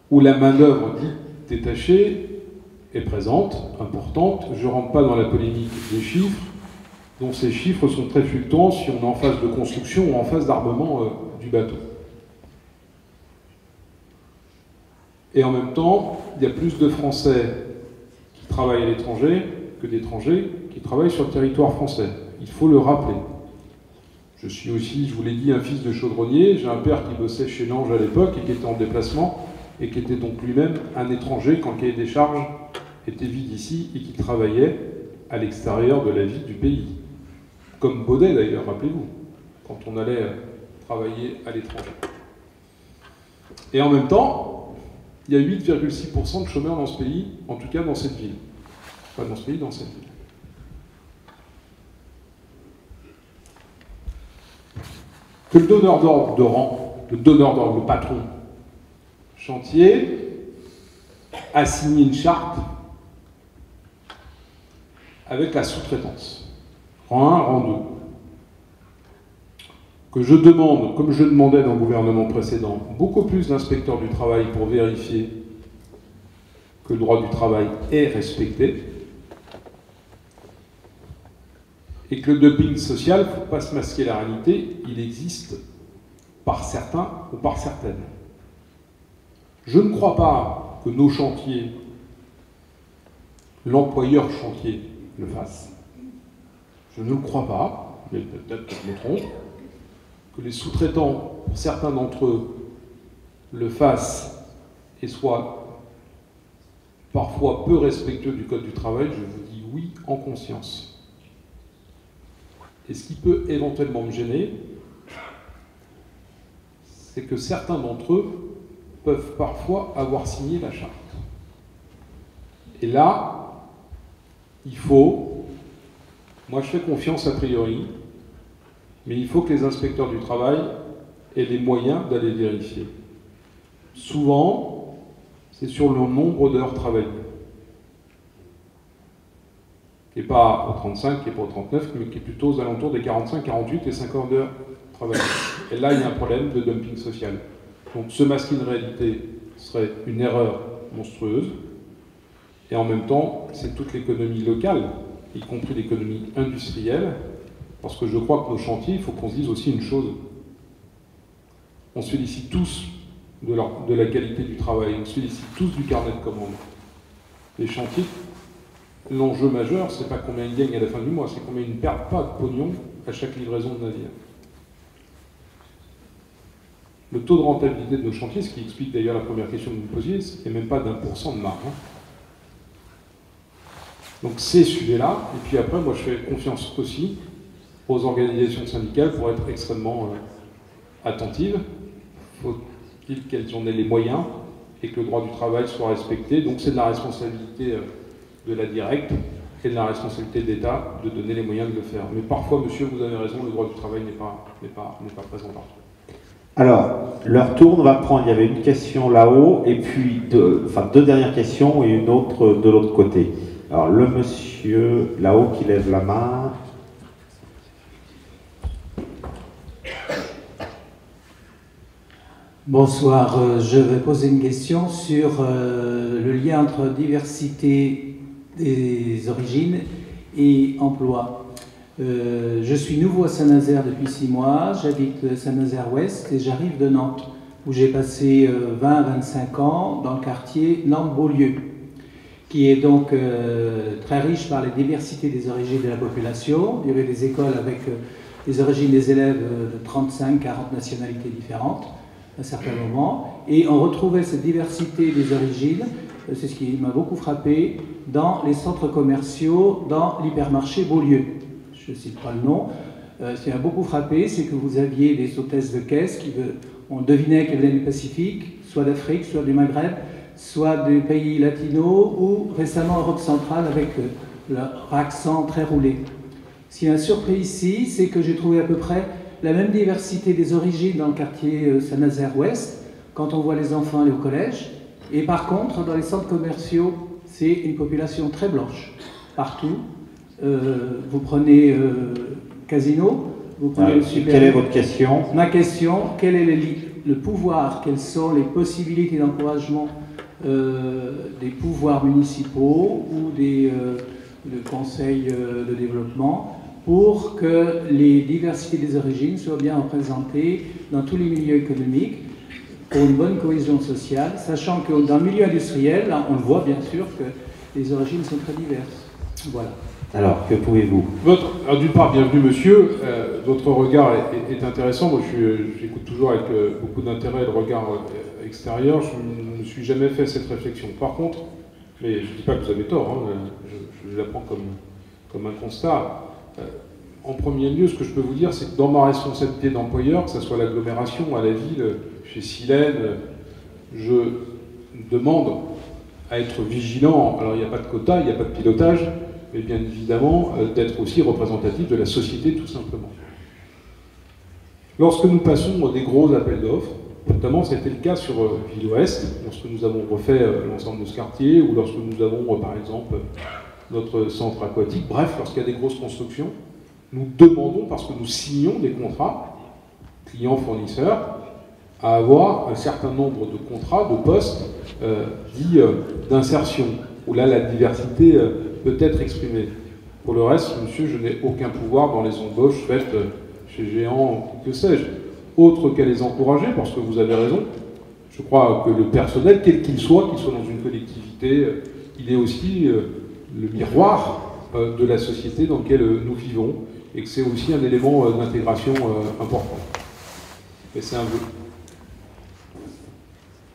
où la main-d'œuvre dite détachée est présente, importante. Je ne rentre pas dans la polémique des chiffres, dont ces chiffres sont très fluctuants si on est en phase de construction ou en phase d'armement du bateau. Et en même temps, il y a plus de Français qui travaillent à l'étranger que d'étrangers qui travaillent sur le territoire français. Il faut le rappeler. Je suis aussi, je vous l'ai dit, un fils de chaudronnier. J'ai un père qui bossait chez Lange à l'époque et qui était en déplacement et qui était donc lui-même un étranger quand le cahier des charges était vide ici et qui travaillait à l'extérieur de la vie du pays. Comme Baudet d'ailleurs, rappelez-vous, quand on allait travailler à l'étranger. Et en même temps, il y a 8,6% de chômeurs dans ce pays, en tout cas dans cette ville. Pas dans ce pays, dans cette ville. Que le donneur d'ordre de rang, le donneur d'ordre, le patron, chantier, a signé une charte avec la sous-traitance. Rang 1, rang 2. Que je demande, comme je demandais dans le gouvernement précédent, beaucoup plus d'inspecteurs du travail pour vérifier que le droit du travail est respecté, et que le dumping social, il ne faut pas se masquer la réalité, il existe par certains ou par certaines. Je ne crois pas que nos chantiers, l'employeur chantier, le fasse. Je ne le crois pas, mais peut-être que je me trompe. Que les sous-traitants, pour certains d'entre eux, le fassent et soient parfois peu respectueux du Code du travail, je vous dis oui en conscience. Et ce qui peut éventuellement me gêner, c'est que certains d'entre eux peuvent parfois avoir signé la charte. Et là, il faut, moi je fais confiance a priori, mais il faut que les inspecteurs du travail aient les moyens d'aller vérifier. Souvent, c'est sur le nombre d'heures travaillées. Qui n'est pas au 35, qui n'est pas au 39, mais qui est plutôt aux alentours des 45, 48 et 50 heures travaillées. Et là, il y a un problème de dumping social. Donc se masquer une réalité serait une erreur monstrueuse. Et en même temps, c'est toute l'économie locale, y compris l'économie industrielle, parce que je crois que nos chantiers, il faut qu'on se dise aussi une chose. On se félicite tous de la qualité du travail, on se félicite tous du carnet de commandes. Les chantiers, l'enjeu majeur, c'est pas combien ils gagnent à la fin du mois, c'est combien ils ne perdent pas de pognon à chaque livraison de navire. Le taux de rentabilité de nos chantiers, ce qui explique d'ailleurs la première question que vous me posiez, c'est même pas d'1% de marge. Donc c'est celui-là, et puis après, moi je fais confiance aussi aux organisations syndicales pour être extrêmement attentives. Faut-il qu'elles en aient les moyens et que le droit du travail soit respecté. Donc c'est de la responsabilité de la directe et de la responsabilité de l'État de donner les moyens de le faire. Mais parfois, monsieur, vous avez raison, le droit du travail n'est pas présent partout. Alors, leur tourne, on va prendre, il y avait une question là-haut, et puis deux dernières questions et une autre de l'autre côté. Alors, le monsieur là-haut qui lève la main. Bonsoir, je vais poser une question sur le lien entre diversité des origines et emploi. Je suis nouveau à Saint-Nazaire depuis 6 mois, j'habite Saint-Nazaire-Ouest et j'arrive de Nantes, où j'ai passé 20-25 ans dans le quartier Nantes-Beaulieu, qui est donc très riche par la diversité des origines de la population. Il y avait des écoles avec les origines des élèves de 35-40 nationalités différentes à certains moments, et on retrouvait cette diversité des origines, c'est ce qui m'a beaucoup frappé, dans les centres commerciaux, dans l'hypermarché Beaulieu. Je ne cite pas le nom. Ce qui m'a beaucoup frappé, c'est que vous aviez des hôtesses de caisse qui, on devinait qu'elles venaient du Pacifique, soit d'Afrique, soit du Maghreb, soit des pays latinos, ou récemment Europe centrale avec leur accent très roulé. Ce qui m'a surpris ici, c'est que j'ai trouvé à peu près la même diversité des origines dans le quartier Saint-Nazaire-Ouest, quand on voit les enfants aller au collège. Et par contre, dans les centres commerciaux, c'est une population très blanche, partout. Vous prenez Casino, vous prenez le Super. Quelle est votre question? Ma question, quel est le pouvoir, quelles sont les possibilités d'encouragement des pouvoirs municipaux ou des conseils de développement pour que les diversités des origines soient bien représentées dans tous les milieux économiques pour une bonne cohésion sociale, sachant que dans le milieu industriel, là, on le voit bien sûr que les origines sont très diverses. Voilà. Alors, que pouvez-vous? D'une part, bienvenue monsieur, votre regard est intéressant. Moi, j'écoute toujours avec beaucoup d'intérêt le regard extérieur. Je ne me suis jamais fait cette réflexion. Par contre, mais je ne dis pas que vous avez tort, hein, je la prends comme un constat. En premier lieu, ce que je peux vous dire, c'est que dans ma responsabilité d'employeur, que ce soit l'agglomération, à la ville, chez Silène, je demande à être vigilant. Alors, il n'y a pas de quota, il n'y a pas de pilotage, mais bien évidemment d'être aussi représentatif de la société tout simplement. Lorsque nous passons des gros appels d'offres, notamment ça a été le cas sur Ville Ouest, lorsque nous avons refait l'ensemble de ce quartier, ou lorsque nous avons par exemple notre centre aquatique, bref, lorsqu'il y a des grosses constructions, nous demandons, parce que nous signons des contrats, clients-fournisseurs, à avoir un certain nombre de contrats, de postes dits d'insertion, où là la diversité peut être exprimée. Pour le reste, monsieur, je n'ai aucun pouvoir dans les embauches faites chez Géant, que sais-je, autre qu'à les encourager, parce que vous avez raison. Je crois que le personnel, quel qu'il soit dans une collectivité, il est aussi le miroir de la société dans laquelle nous vivons, et que c'est aussi un élément d'intégration important. Et c'est un vœu.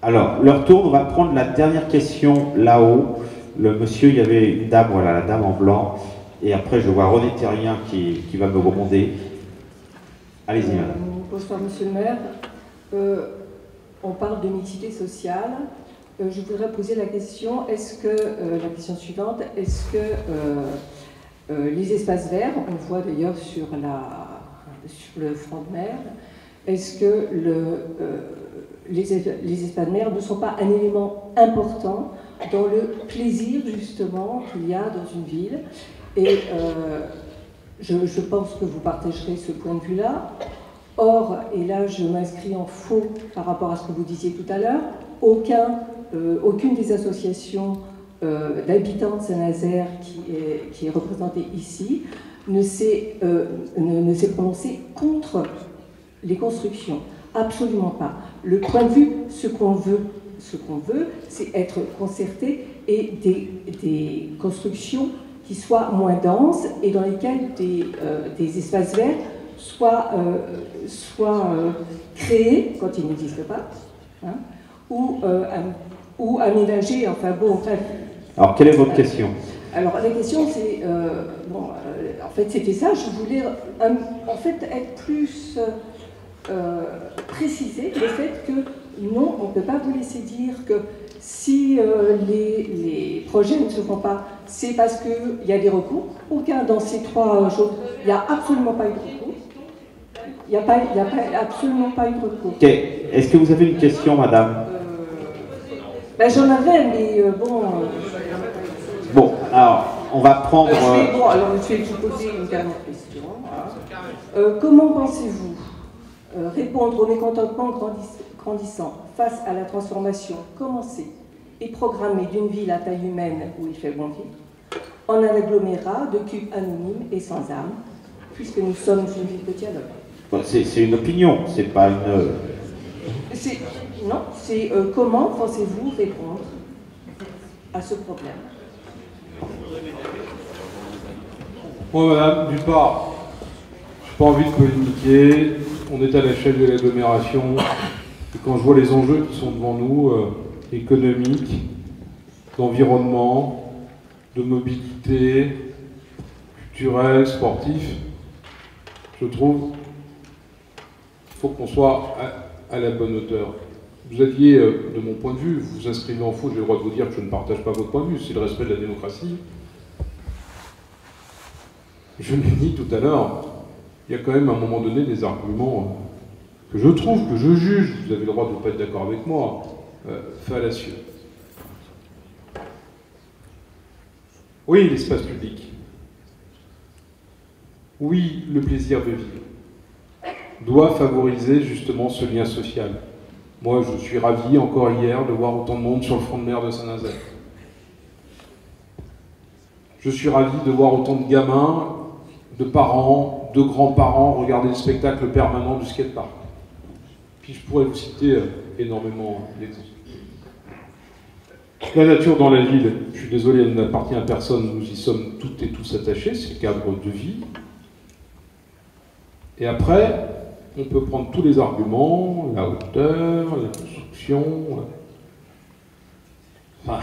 Alors, leur tour, on va prendre la dernière question là-haut. Le monsieur, il y avait une dame, voilà, la dame en blanc. Et après, je vois René Terrien qui va me remonter. Allez-y, madame. Bonsoir, monsieur le maire. On parle de mixité sociale. Je voudrais poser la question, la question suivante, est-ce que les espaces verts, on le voit d'ailleurs sur le front de mer, est-ce que les espaces verts ne sont pas un élément important dans le plaisir justement qu'il y a dans une ville? Et je pense que vous partagerez ce point de vue-là. Or, et là je m'inscris en faux par rapport à ce que vous disiez tout à l'heure, aucune des associations d'habitants de Saint-Nazaire qui est représentée ici ne s'est prononcée contre les constructions. Absolument pas. Le point de vue, ce qu'on veut, c'est être concerté et des constructions qui soient moins denses et dans lesquelles des espaces verts soient créés quand ils n'existent pas, hein, ou aménagés, enfin bon, bref. Alors, quelle est votre question? Alors, la question, c'est... en fait, c'était ça. Je voulais, en fait, être plus... préciser le fait que non, on ne peut pas vous laisser dire que si les projets ne se font pas, c'est parce qu'il y a des recours. Aucun dans ces trois choses, il n'y a absolument pas eu de recours. Il n'y a absolument pas eu de recours. Ok. Est-ce que vous avez une question, madame? J'en avais, mais bon... Bon, alors, on va prendre... alors, je vais vous poser une dernière question. Comment pensez-vous répondre au mécontentement grandissant face à la transformation commencée et programmée d'une ville à taille humaine où il fait bon vivre, en un agglomérat de cubes anonymes et sans âme, puisque nous sommes une ville de dialogue. C'est une opinion, c'est pas une... Non, c'est comment pensez-vous répondre à ce problème? Moi, madame, d'une part, je n'ai pas envie de polémiquer. On est à la chef de l'agglomération. Et quand je vois les enjeux qui sont devant nous, économiques, d'environnement, de mobilité, culturelle, sportif, je trouve qu'il faut qu'on soit à la bonne hauteur. Vous aviez, de mon point de vue, vous vous inscrivez en faux, j'ai le droit de vous dire que je ne partage pas votre point de vue, c'est le respect de la démocratie. je l'ai dit tout à l'heure, il y a quand même à un moment donné des arguments que je trouve, que je juge, vous avez le droit de ne pas être d'accord avec moi, fallacieux. Oui, l'espace public. Oui, le plaisir de vivre doit favoriser justement ce lien social. Moi, je suis ravi, encore hier, de voir autant de monde sur le front de mer de Saint-Nazaire. Je suis ravi de voir autant de gamins, de parents, de grands-parents regarder le spectacle permanent du skatepark. Puis je pourrais vous citer énormément d'exemples. La nature dans la ville, je suis désolé, elle n'appartient à personne, nous y sommes toutes et tous attachés, c'est le cadre de vie. Et après, on peut prendre tous les arguments, la hauteur, la construction. Enfin,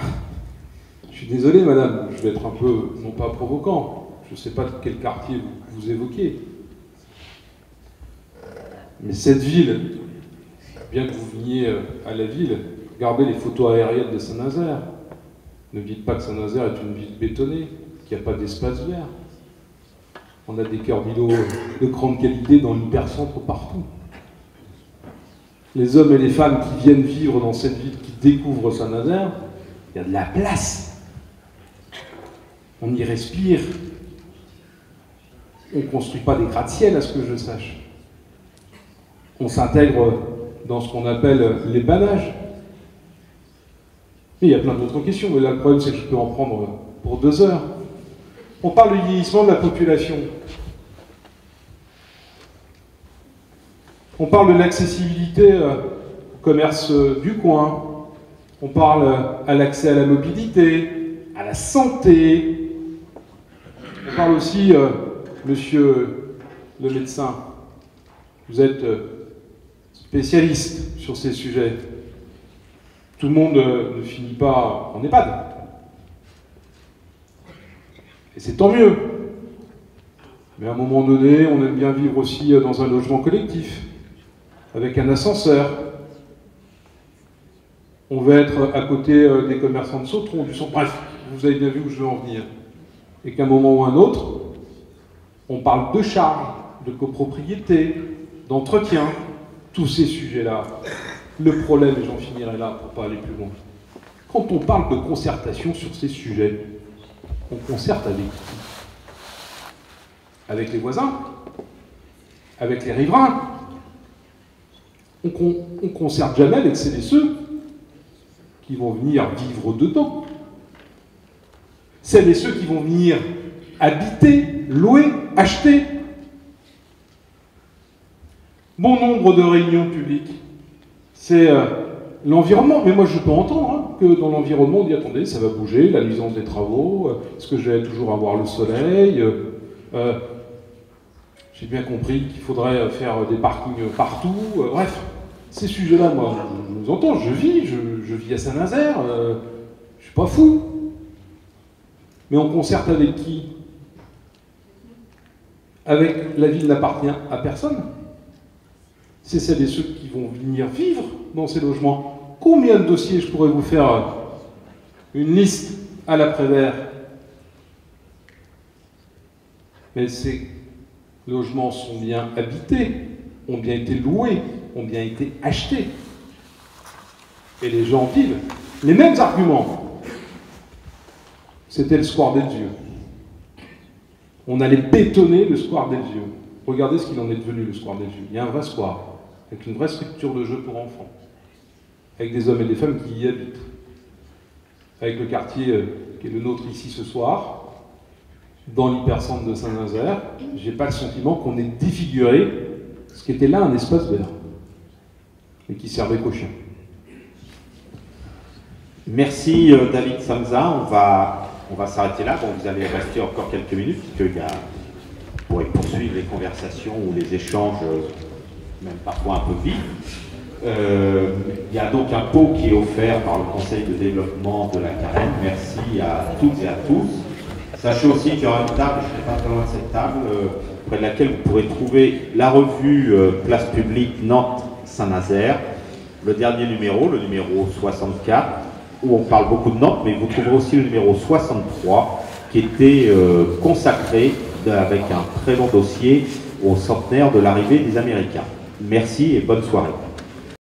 je suis désolé, madame, je vais être un peu, non pas provocant, je ne sais pas de quel quartier vous évoquez. Mais cette ville, bien que vous veniez à la ville, regardez les photos aériennes de Saint-Nazaire. Ne dites pas que Saint-Nazaire est une ville bétonnée, qu'il n'y a pas d'espace vert. On a des cœurs d'îlots de grande qualité dans l'hypercentre partout. Les hommes et les femmes qui viennent vivre dans cette ville, qui découvrent Saint-Nazaire, il y a de la place. On y respire. On ne construit pas des gratte-ciel, à ce que je sache. On s'intègre dans ce qu'on appelle les banages. Et il y a plein d'autres questions, mais là, le problème, c'est que je peux en prendre pour 2 heures. On parle du vieillissement de la population. On parle de l'accessibilité au commerce du coin. On parle à l'accès à la mobilité, à la santé. On parle aussi, monsieur le médecin, vous êtes spécialiste sur ces sujets. Tout le monde ne finit pas en EHPAD. Et c'est tant mieux. Mais à un moment donné, on aime bien vivre aussi dans un logement collectif, avec un ascenseur. On veut être à côté des commerçants de sauterons, du centre. Bref, vous avez bien vu où je veux en venir. Et qu'à un moment ou un autre, on parle de charges, de copropriété, d'entretien, tous ces sujets-là. Le problème, et j'en finirai là pour ne pas aller plus loin, quand on parle de concertation sur ces sujets, on concerte avec qui? Avec les voisins? Avec les riverains? On concerte jamais avec celles et ceux qui vont venir vivre dedans. Celles et ceux qui vont venir habiter, louer, acheter. Bon nombre de réunions publiques, c'est l'environnement. Mais moi, je peux entendre que dans l'environnement, on dit, attendez, ça va bouger, la nuisance des travaux, est-ce que je vais toujours avoir le soleil j'ai bien compris qu'il faudrait faire des parkings partout. Bref, ces sujets-là, moi, je vous entends, je vis à Saint-Nazaire, je ne suis pas fou. Mais on concerte avec qui? Avec la ville n'appartient à personne. C'est celles et ceux qui vont venir vivre dans ces logements. Combien de dossiers je pourrais vous faire une liste à l'après-vert? Mais ces logements sont bien habités, ont bien été loués, ont bien été achetés. Et les gens vivent. Les mêmes arguments. C'était le square des Dieux. On allait bétonner le square des Dieux. Regardez ce qu'il en est devenu, le square des Dieux. Il y a un vrai square, avec une vraie structure de jeu pour enfants, avec des hommes et des femmes qui y habitent, avec le quartier qui est le nôtre ici ce soir, dans l'hypercentre de Saint-Nazaire. J'ai pas le sentiment qu'on ait défiguré ce qui était là un espace vert, et qui servait qu'aux chiens. Merci David Samsa, on va s'arrêter là. Bon, vous allez rester encore quelques minutes, puisqu'il y a, vous pourrez poursuivre les conversations ou les échanges, même parfois un peu vifs. Il y a donc un pot qui est offert par le Conseil de développement de la Carène. Merci à toutes et à tous. Sachez aussi qu'il y aura une table, je ne serai pas très loin de cette table, près de laquelle vous pourrez trouver la revue Place Publique Nantes-Saint-Nazaire, le dernier numéro, le numéro 64, où on parle beaucoup de Nantes, mais vous trouverez aussi le numéro 63, qui était consacré avec un très long dossier au centenaire de l'arrivée des Américains. Merci et bonne soirée.